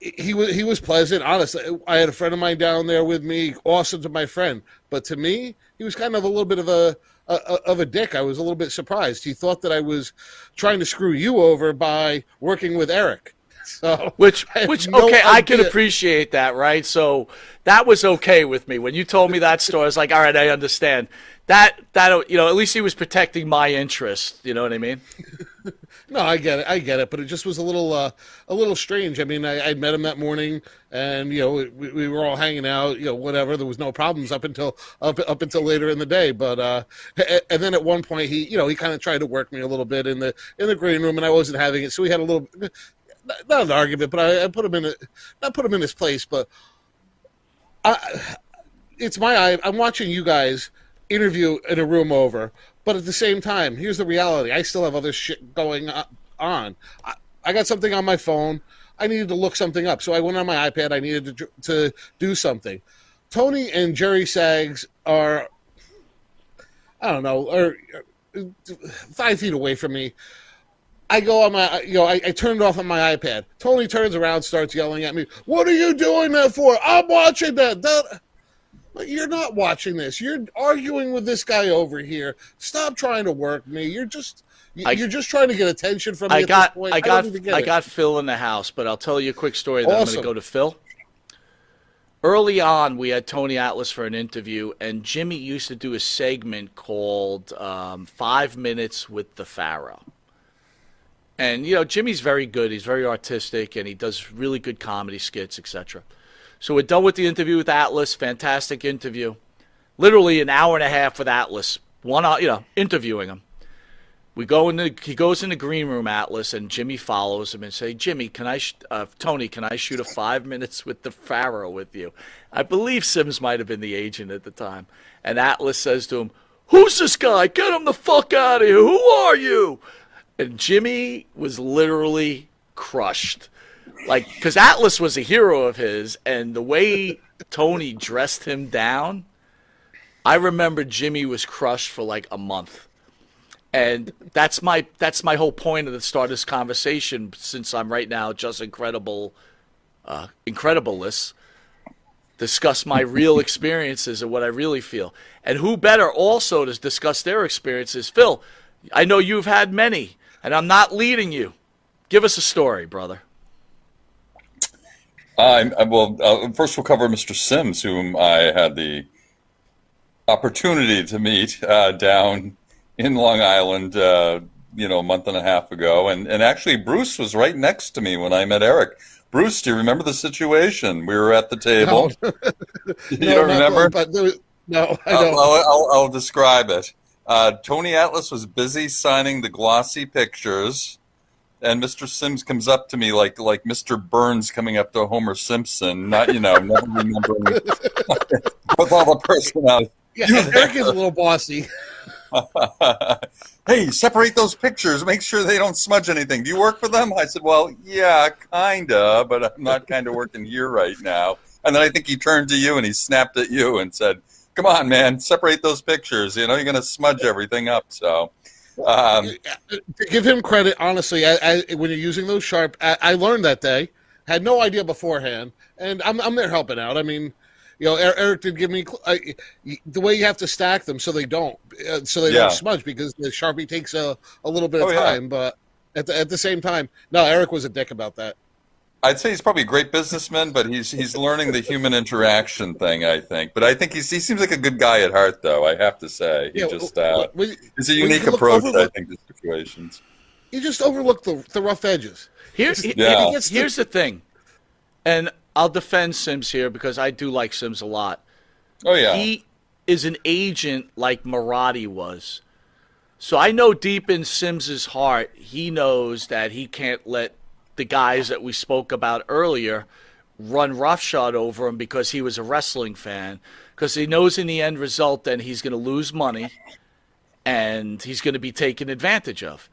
he was pleasant. Honestly, I had a friend of mine down there with me, awesome to my friend. But to me, he was kind of a little bit of a dick. I was a little bit surprised. He thought that I was trying to screw you over by working with Eric. So Which, I have which, no okay, I can idea. appreciate that, right? So that was okay with me. When you told me that story, I was like, all right, I understand. That, at least he was protecting my interest. You know what I mean? No, I get it, but it just was a little strange. I mean, I met him that morning, and we were all hanging out, whatever. There was no problems up until later in the day, but and then at one point he kind of tried to work me a little bit in the green room, and I wasn't having it, so we had a little, not an argument, but I put him not put him in his place, but I'm watching you guys interview in a room over, but at the same time, here's the reality. I still have other shit going on. I got something on my phone. I needed to look something up, so I went on my iPad. I needed to do something. Tony and Jerry Sags are, I don't know, are 5 feet away from me. I go on my, I turn it off on my iPad. Tony turns around, starts yelling at me. What are you doing that for? I'm watching that. You're not watching this. You're arguing with this guy over here. Stop trying to work me. You're just trying to get attention from me at this point. I don't even get I it. got Phil in the house, but I'll tell you a quick story. Then I'm going Awesome. to go to Phil. Early on, we had Tony Atlas for an interview, and Jimmy used to do a segment called 5 Minutes with the Pharaoh. And, Jimmy's very good. He's very artistic, and he does really good comedy skits, etc. So we're done with the interview with Atlas. Fantastic interview. Literally an hour and a half with Atlas. Interviewing him. He goes in the green room, Atlas, and Jimmy follows him and say, Jimmy, Tony, can I shoot a 5 minutes with the Pharaoh with you? I believe Sims might have been the agent at the time. And Atlas says to him, who's this guy? Get him the fuck out of here. Who are you? And Jimmy was literally crushed. Because Atlas was a hero of his, and the way Tony dressed him down, I remember Jimmy was crushed for like a month. And that's my whole point of the start of this conversation, since I'm right now just incredibleless, discuss my real experiences and what I really feel. And who better also to discuss their experiences? Phil, I know you've had many, and I'm not leading you. Give us a story, brother. First we'll cover Mr. Sims, whom I had the opportunity to meet down in Long Island, a month and a half ago. And actually, Bruce was right next to me when I met Eric. Bruce, do you remember the situation? We were at the table. No. You don't remember? No, I don't. I'll describe it. Tony Atlas was busy signing the glossy pictures, and Mr. Sims comes up to me like Mr. Burns coming up to Homer Simpson, never remembering with all the personality. Yeah, Eric is a little bossy. Hey, separate those pictures. Make sure they don't smudge anything. Do you work for them? I said, well, yeah, kinda, but I'm not kind of working here right now. And then I think he turned to you and he snapped at you and said, come on, man, separate those pictures. You're going to smudge everything up. So, To give him credit, honestly, when you're using those sharp, I learned that day, had no idea beforehand, and I'm there helping out. I mean, Eric did give me the way you have to stack them so they don't smudge, because the Sharpie takes a little bit of time. But at the same time, no, Eric was a dick about that. I'd say he's probably a great businessman, but he's learning the human interaction thing, I think. But I think he seems like a good guy at heart, though, I have to say. It's a unique approach, I think, to situations. You just overlook the rough edges. Here's the thing, and I'll defend Sims here because I do like Sims a lot. Oh, yeah. He is an agent like Marathi was. So I know deep in Sims's heart, he knows that he can't let the guys that we spoke about earlier run roughshod over him because he was a wrestling fan. Because he knows in the end result then he's going to lose money and he's going to be taken advantage of.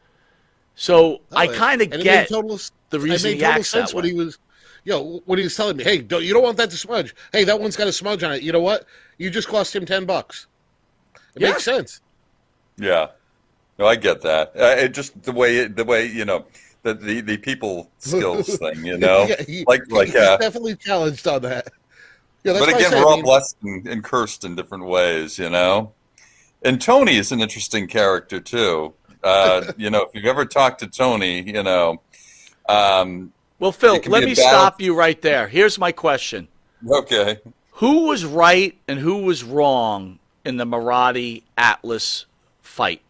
So I kind of get the reason he acts that way. When he was... when he was telling me, hey, you don't want that to smudge. Hey, that one's got a smudge on it. You know what? You just cost him $10. It makes sense. Yeah. No, I get that. It just the way the people skills thing, you know, Yeah, like he's definitely challenged on that. Yeah, that's but why I again, say, we're I all mean, blessed and cursed in different ways, you know. And Tony is an interesting character too. You know, if you've ever talked to Tony, you know, um, Well, Phil, it can be let a me balance. stop you right there. Here's my question. Okay. Who was right and who was wrong in the Marathi Atlas fight?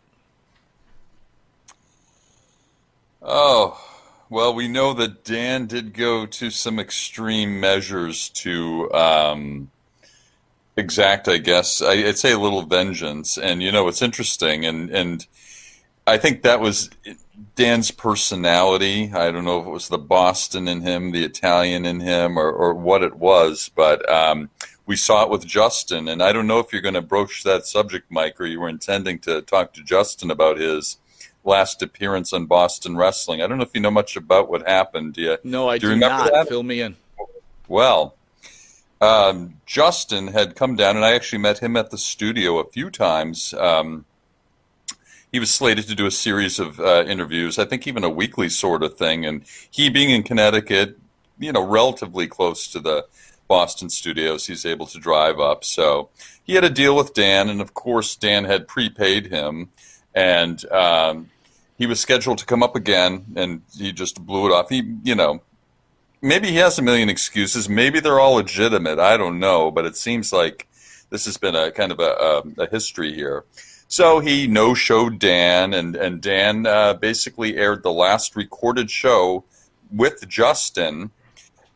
Oh, well, we know that Dan did go to some extreme measures to exact, I guess, I'd say a little vengeance. And you know, it's interesting, and I think that was Dan's personality. I don't know if it was the Boston in him, the Italian in him, or what it was, but we saw it with Justin. And I don't know if you're going to broach that subject, Mike, or you were intending to talk to Justin about his last appearance on Boston Wrestling. I don't know if you know much about what happened. No, I Do you do remember not. that? Fill me in. Well, Justin had come down, and I actually met him at the studio a few times. He was slated to do a series of interviews, I think even a weekly sort of thing. And he being in Connecticut, you know, relatively close to the Boston studios, he's able to drive up. So he had a deal with Dan, and of course, Dan had prepaid him. And he was scheduled to come up again, and he just blew it off. He, you know, maybe he has a million excuses. Maybe they're all legitimate. I don't know, but it seems like this has been a kind of a history here. So he no-showed Dan, and Dan basically aired the last recorded show with Justin.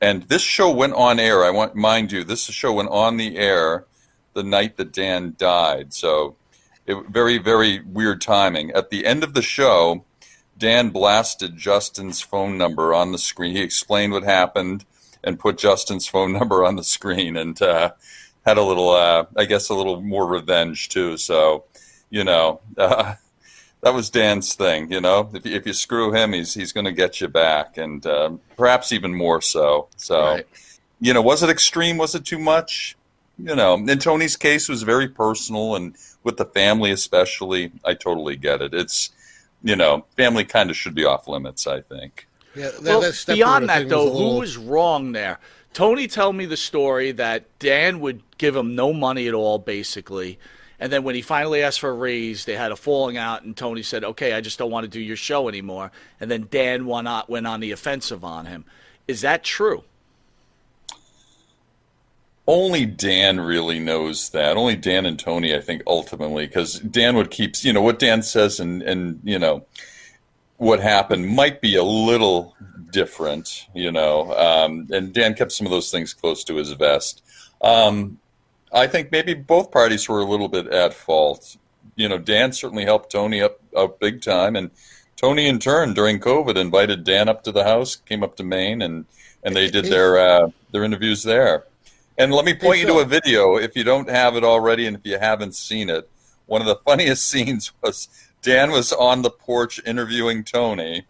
And this show went on air. Mind you, this show went on the air the night that Dan died. So very, very weird timing. At the end of the show, Dan blasted Justin's phone number on the screen. He explained what happened and put Justin's phone number on the screen, and had a little, I guess, a little more revenge too. So, you know, that was Dan's thing. You know, if you screw him, he's going to get you back, and perhaps even more so. So, Right. you know, was it extreme? Was it too much? You know, in Tony's case, was very personal, and with the family especially, I totally get it. It's, you know, family kind of should be off limits, I think. yeah, Well, that stepbrother beyond that, thing though, was a little, who was wrong there? Tony told me the story that Dan would give him no money at all, basically. And then when he finally asked for a raise, they had a falling out, and Tony said, okay, I just don't want to do your show anymore. And then Dan went on the offensive on him. Is that true? Only Dan really knows that. Only Dan and Tony, I think, ultimately, because Dan would keep, you know, what Dan says and you know, what happened might be a little different, you know, and Dan kept some of those things close to his vest. I think maybe both parties were a little bit at fault. You know, Dan certainly helped Tony up big time, and Tony in turn during COVID invited Dan up to the house, came up to Maine, and they did their interviews there. And let me point you to a video if you don't have it already, and if you haven't seen it. One of the funniest scenes was Dan was on the porch interviewing Tony,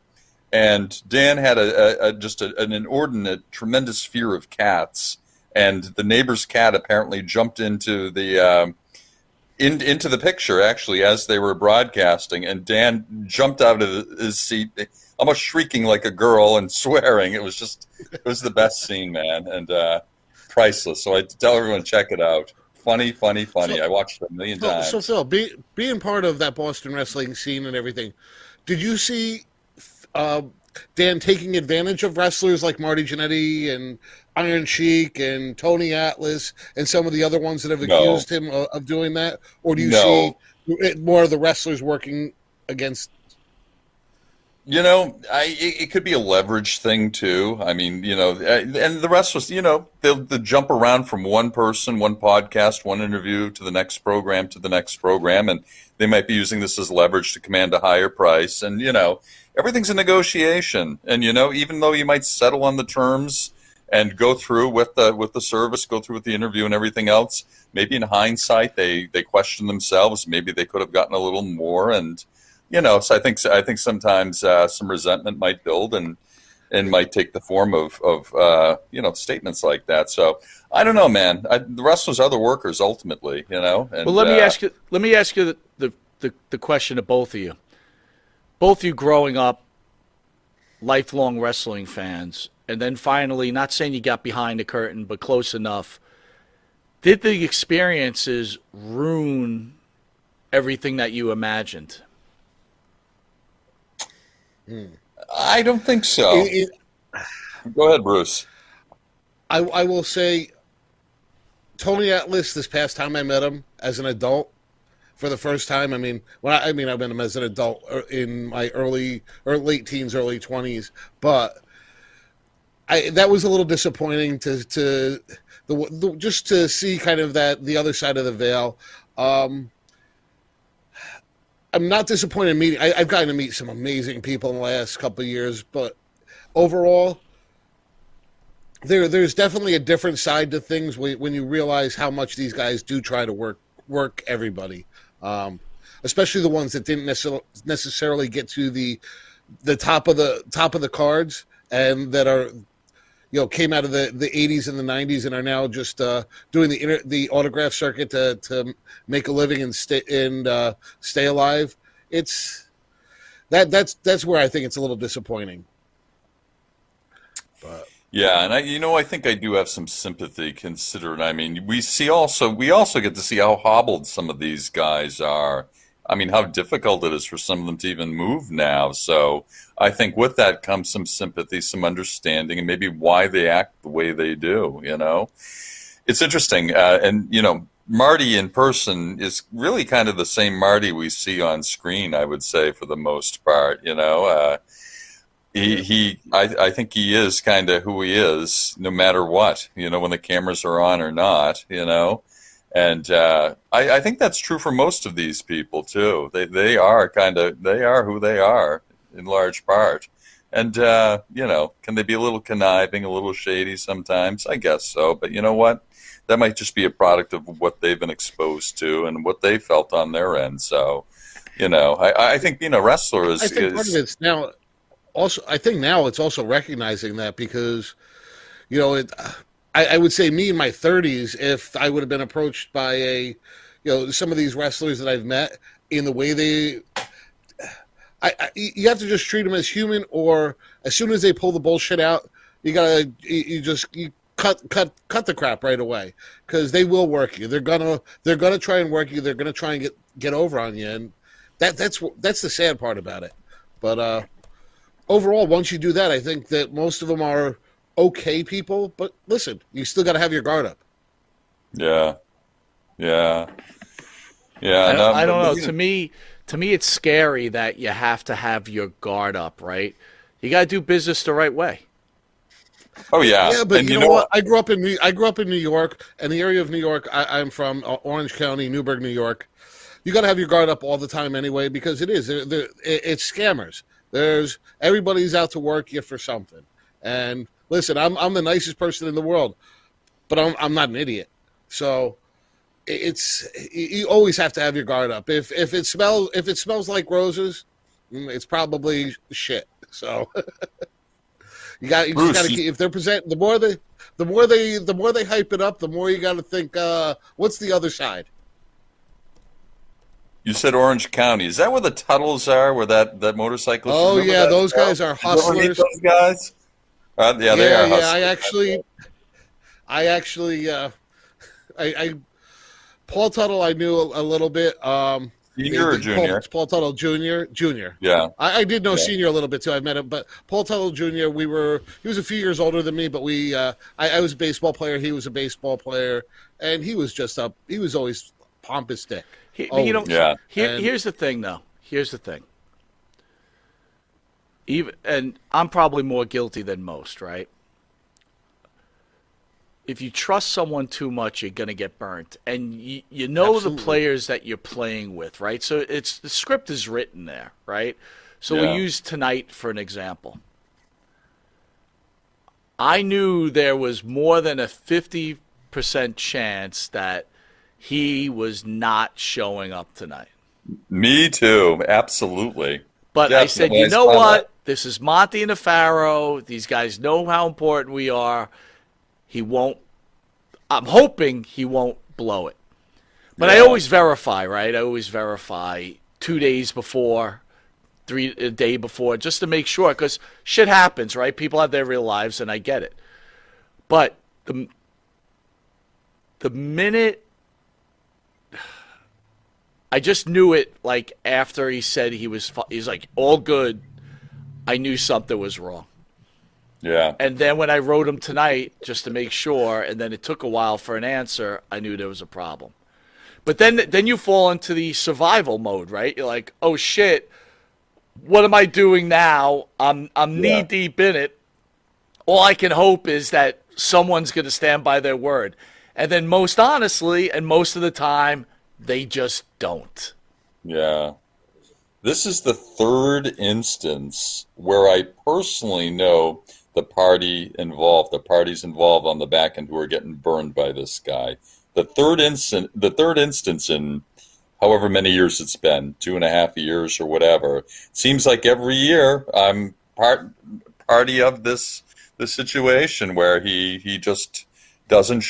and Dan had an inordinate, tremendous fear of cats, and the neighbor's cat apparently jumped into the into the picture actually as they were broadcasting, and Dan jumped out of his seat, almost shrieking like a girl and swearing. It was the best scene, man, and priceless. So I tell everyone, check it out. Funny. I watched it a million times. So Phil, being part of that Boston wrestling scene and everything, did you see Dan taking advantage of wrestlers like Marty Jannetty and Iron Sheik and Tony Atlas and some of the other ones that have accused him of doing that? Or do you see more of the wrestlers working against? You know, it could be a leverage thing too. I mean, you know, and the rest was, you know, they'll jump around from one person, one podcast, one interview to the next program, and they might be using this as leverage to command a higher price. And you know, everything's a negotiation. And you know, even though you might settle on the terms and go through with the service, go through with the interview and everything else, maybe in hindsight they question themselves. Maybe they could have gotten a little more, and you know, so I think sometimes some resentment might build and might take the form of you know, statements like that. So I don't know, man. The wrestlers are the workers ultimately, you know. And, well, let me ask you the question to both of you. Both of you growing up lifelong wrestling fans, and then finally, not saying you got behind the curtain, but close enough, did the experiences ruin everything that you imagined? I don't think so. Go ahead, Bruce. I will say, Tony Atlas, this past time I met him as an adult for the first time. I mean, I met him as an adult in my early or late teens, early 20s, but that was a little disappointing just to see kind of the other side of the veil. I'm not disappointed in meeting. I've gotten to meet some amazing people in the last couple of years, but overall, there's definitely a different side to things when you realize how much these guys do try to work everybody, especially the ones that didn't necessarily get to the top of the cards and that are came out of the 80s and the 90s and are now just doing the autograph circuit to make a living and stay alive. That's where I think it's a little disappointing. But Yeah, and I think I do have some sympathy considering. I mean, we also get to see how hobbled some of these guys are. I mean, how difficult it is for some of them to even move now. So I think with that comes some sympathy, some understanding, and maybe why they act the way they do. It's interesting, and Marty in person is really kind of the same Marty we see on screen. I would say for the most part. I think he is kind of who he is, no matter what, when the cameras are on or not, and I think that's true for most of these people too. They are who they are in large part, and can they be a little conniving, a little shady sometimes? I guess so, but you know what? That might just be a product of what they've been exposed to and what they felt on their end. So, I think being a wrestler is. I think part of it's now. Also, I think now it's also recognizing that because, I would say me in my 30s, if I would have been approached by some of these wrestlers that I've met in the way you have to just treat them as human, or as soon as they pull the bullshit out, you cut the crap right away, because they will work you. They're gonna try and work you. They're gonna try and get over on you, and that's the sad part about it. But overall, once you do that, I think that most of them are okay people. But listen, you still got to have your guard up. Yeah. I don't know. To me, it's scary that you have to have your guard up, right? You got to do business the right way. Oh yeah. Yeah, but and you know what? I grew up in New York, and the area of New York I'm from, Orange County, Newburgh, New York. You got to have your guard up all the time anyway, because it's scammers. Everybody's out to work you for something. And listen, I'm the nicest person in the world, but I'm not an idiot. So you always have to have your guard up. If it smells like roses, it's probably shit. So you just got to, if they're presenting, the more they hype it up, the more you got to think, what's the other side? You said Orange County. Is that where the Tuttles are? Where that motorcycle? Oh yeah, those guys are hustlers. Those guys. Yeah, they are. Yeah, hustlers. I Paul Tuttle, I knew a little bit. Senior or junior? Paul Tuttle Junior. Yeah. I did know Senior a little bit too. I met him, but Paul Tuttle Junior. He was a few years older than me, but I was a baseball player. He was a baseball player, and he was always pompous dick. Here's the thing, though. Here's the thing. And I'm probably more guilty than most, right? If you trust someone too much, you're going to get burnt. And you know Absolutely. the players that you're playing with, right? So the script is written there, right? So we use tonight for an example. I knew there was more than a 50% chance that he was not showing up tonight. Me too, absolutely. But Definitely. I said, you know what? This is Monte the Pharaoh. These guys know how important we are. I'm hoping he won't blow it. But I always verify, right? I always verify 2 days before, a day before, just to make sure, because shit happens, right? People have their real lives, and I get it. But the minute I just knew it, like after he said he's like all good, I knew something was wrong. Yeah. And then when I wrote him tonight, just to make sure, and then it took a while for an answer, I knew there was a problem. But then you fall into the survival mode, right? You're like, oh shit, what am I doing now? I'm knee deep in it. All I can hope is that someone's going to stand by their word. And then most honestly, and most of the time, they just don't. Yeah. This is the third instance where I personally know the parties involved on the back end who are getting burned by this guy. The third instance in however many years it's been, 2.5 years or whatever. Seems like every year I'm party of this situation where he just doesn't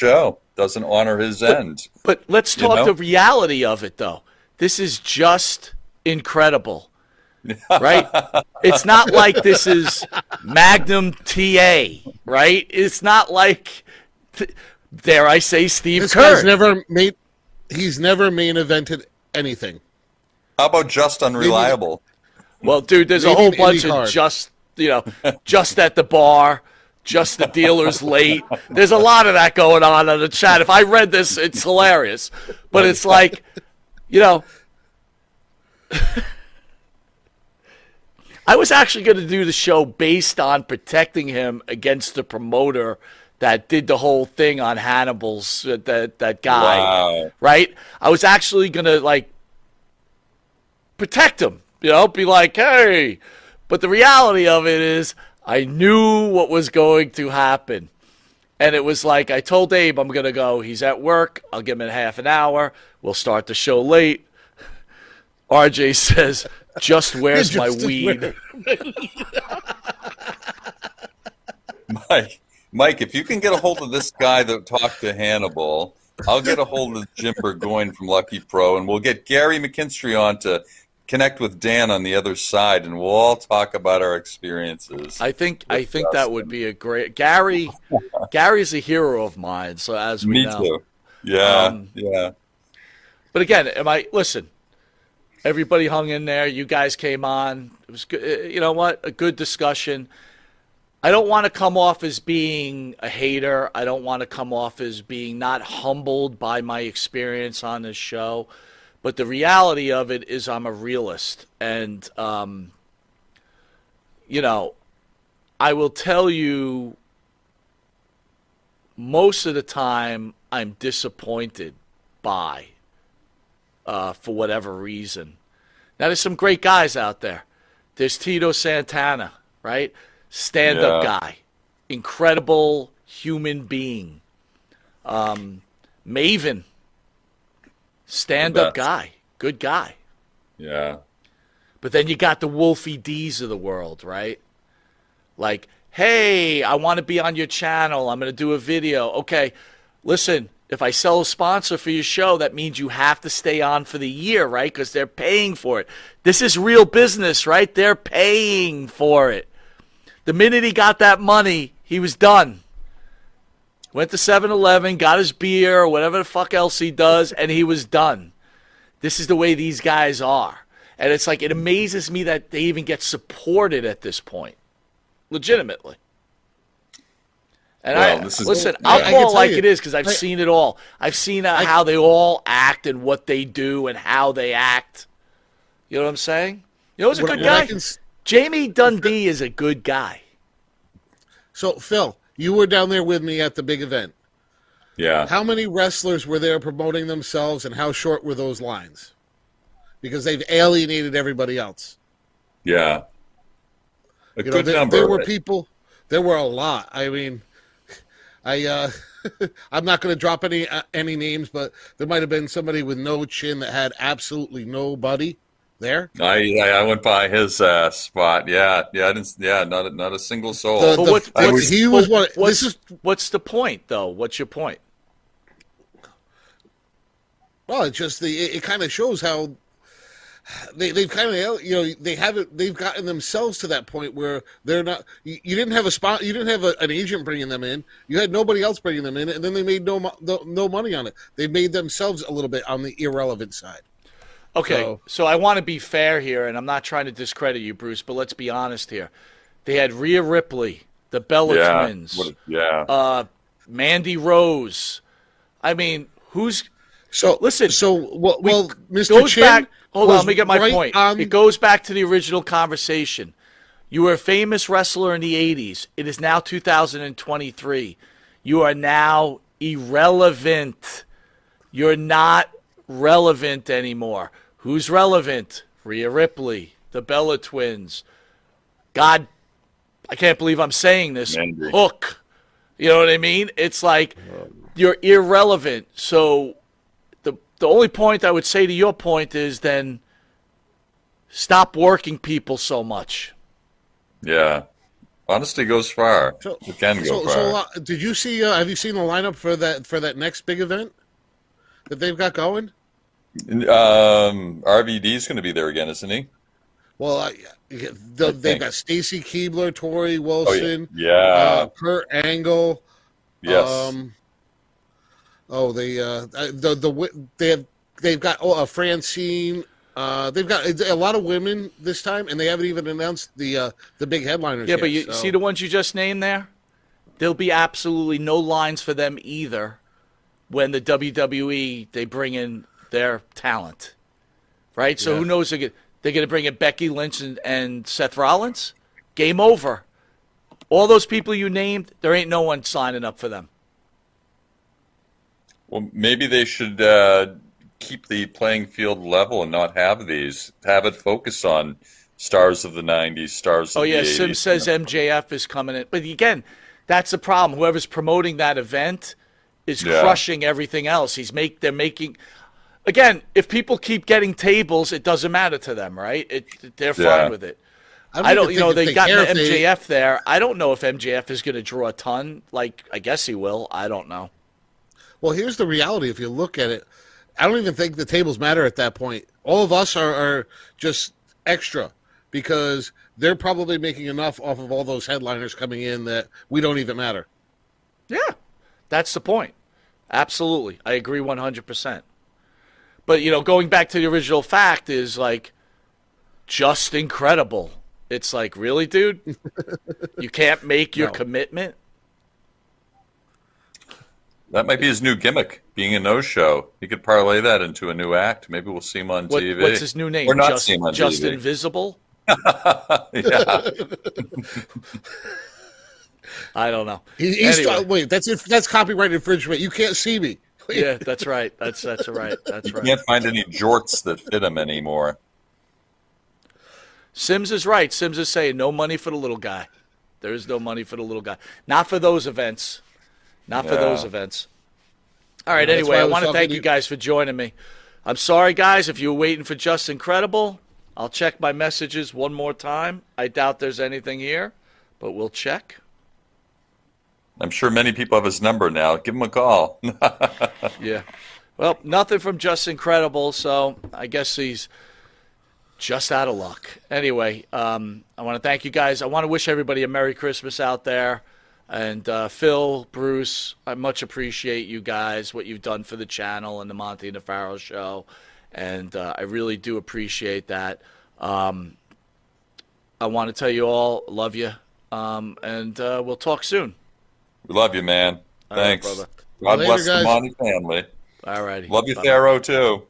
honor his end. But let's talk the reality of it, though. This is just incredible, right? It's not like this is Magnum TA, right? It's not like, dare I say, Steve This Kerr. guy's never main evented anything. How about just unreliable? Well, dude, there's a Maybe whole an bunch IndyCar. of just at the bar, just the dealer's late. There's a lot of that going on the chat. If I read this, it's hilarious. But it's like, I was actually going to do the show based on protecting him against the promoter that did the whole thing on Hannibal's, that guy, Wow. right? I was actually going to, protect him, be like, hey. But the reality of it is I knew what was going to happen. And it was like, I told Abe, I'm going to go. He's at work. I'll give him a half an hour. We'll start the show late. RJ says, just where's my weed? Mike, if you can get a hold of this guy that talked to Hannibal, I'll get a hold of Jim Burgoyne from Lucky Pro, and we'll get Gary McKinstry on to connect with Dan on the other side, and we'll all talk about our experiences. I think that would be a great Gary's a hero of mine, so as we know. Me too. Yeah, yeah. But again, listen, everybody hung in there, you guys came on. It was good. You know what? A good discussion. I don't want to come off as being a hater. I don't want to come off as being not humbled by my experience on this show. But the reality of it is I'm a realist. And, I will tell you most of the time I'm disappointed by, for whatever reason. Now, there's some great guys out there. There's Tito Santana, right? Stand-up guy. Incredible human being. Maven. Stand-up guy. Good guy. Yeah. But then you got the Wolfie D's of the world, right? Like, hey, I want to be on your channel. I'm going to do a video. Okay, listen, if I sell a sponsor for your show, that means you have to stay on for the year, right? Because they're paying for it. This is real business, right? They're paying for it. The minute he got that money, he was done. Went to 7-Eleven, got his beer, or whatever the fuck else he does, and he was done. This is the way these guys are. And it's like, it amazes me that they even get supported at this point. Legitimately. And I'll call it like it is because I've seen it all. I've seen how they all act and what they do and how they act. You know what I'm saying? You know who's a good guy? Jamie Dundee is a good guy. So, Phil, you were down there with me at the big event. Yeah. How many wrestlers were there promoting themselves, and how short were those lines? Because they've alienated everybody else. Yeah. Good number. There were people. There were a lot. I mean, I'm not going to drop any names, but there might have been somebody with no chin that had absolutely nobody there. I went by his spot. Yeah. I didn't. Yeah. Not a single soul. What's the point, though? What's your point? Well, it's just it kind of shows they've kind of, they haven't, they've gotten themselves to that point where they're not. You didn't have a spot, you didn't have an agent bringing them in. You had nobody else bringing them in, and then they made no money on it. They made themselves a little bit on the irrelevant side. Okay, so I want to be fair here, and I'm not trying to discredit you, Bruce, but let's be honest here. They had Rhea Ripley, the Bella Twins, Mandy Rose. I mean, listen? Mr. Goes Chin back. Hold on, let me get my right point. on... It goes back to the original conversation. You were a famous wrestler in the 80s. It is now 2023. You are now irrelevant. You're not relevant anymore. Who's relevant? Rhea Ripley, the Bella Twins. God, I can't believe I'm saying this. Mandy. Hook. You know what I mean? It's like you're irrelevant. So the only point I would say to your point is then stop working people so much. Yeah. Honesty goes far. It can go far. Did you see? Have you seen the lineup for that next big event that they've got going? RVD's going to be there again, isn't he? Well, they've got Stacy Keibler, Tori Wilson, Kurt Angle. Yes. They've got Francine. They've got a lot of women this time, and they haven't even announced the big headliners. Yeah, yet, but you see the ones you just named there? There'll be absolutely no lines for them either when the WWE, they bring in their talent, right? So who knows? They're going to bring in Becky Lynch and Seth Rollins? Game over. All those people you named, there ain't no one signing up for them. Well, maybe they should keep the playing field level and not have these. Have it focus on stars of the 90s, stars of the 80s. Sim says MJF is coming in. But again, that's the problem. Whoever's promoting that event is crushing everything else. They're making... Again, if people keep getting tables, it doesn't matter to them, right? They're fine with it. I don't they got MJF there. I don't know if MJF is going to draw a ton. Like, I guess he will. I don't know. Well, here's the reality. If you look at it, I don't even think the tables matter at that point. All of us are just extra because they're probably making enough off of all those headliners coming in that we don't even matter. Yeah, that's the point. Absolutely. I agree 100%. But, going back to the original fact is, like, just incredible. It's like, really, dude? You can't make your commitment? That might be his new gimmick, being a no-show. He could parlay that into a new act. Maybe we'll see him on TV. What's his new name? Or not see him on Just TV. Invisible? Yeah. I don't know. Wait, that's copyright infringement. You can't see me. Yeah, that's right. That's right. That's right. You can't find any jorts that fit him anymore. Sims is right. Sims is saying no money for the little guy. There is no money for the little guy. Not for those events. Not for those events. All right, anyway, I want to thank you guys for joining me. I'm sorry, guys, if you were waiting for Just Incredible. I'll check my messages one more time. I doubt there's anything here, but we'll check. I'm sure many people have his number now. Give him a call. Yeah. Well, nothing from Just Incredible, so I guess he's just out of luck. Anyway, I want to thank you guys. I want to wish everybody a Merry Christmas out there. And Phil, Bruce, I much appreciate you guys, what you've done for the channel and the Monte The Pharaoh show. And I really do appreciate that. I want to tell you all, love you. And we'll talk soon. We love you, man. Thanks. All right, brother. God bless guys. the Monte family. All righty. Love you, Pharaoh, too.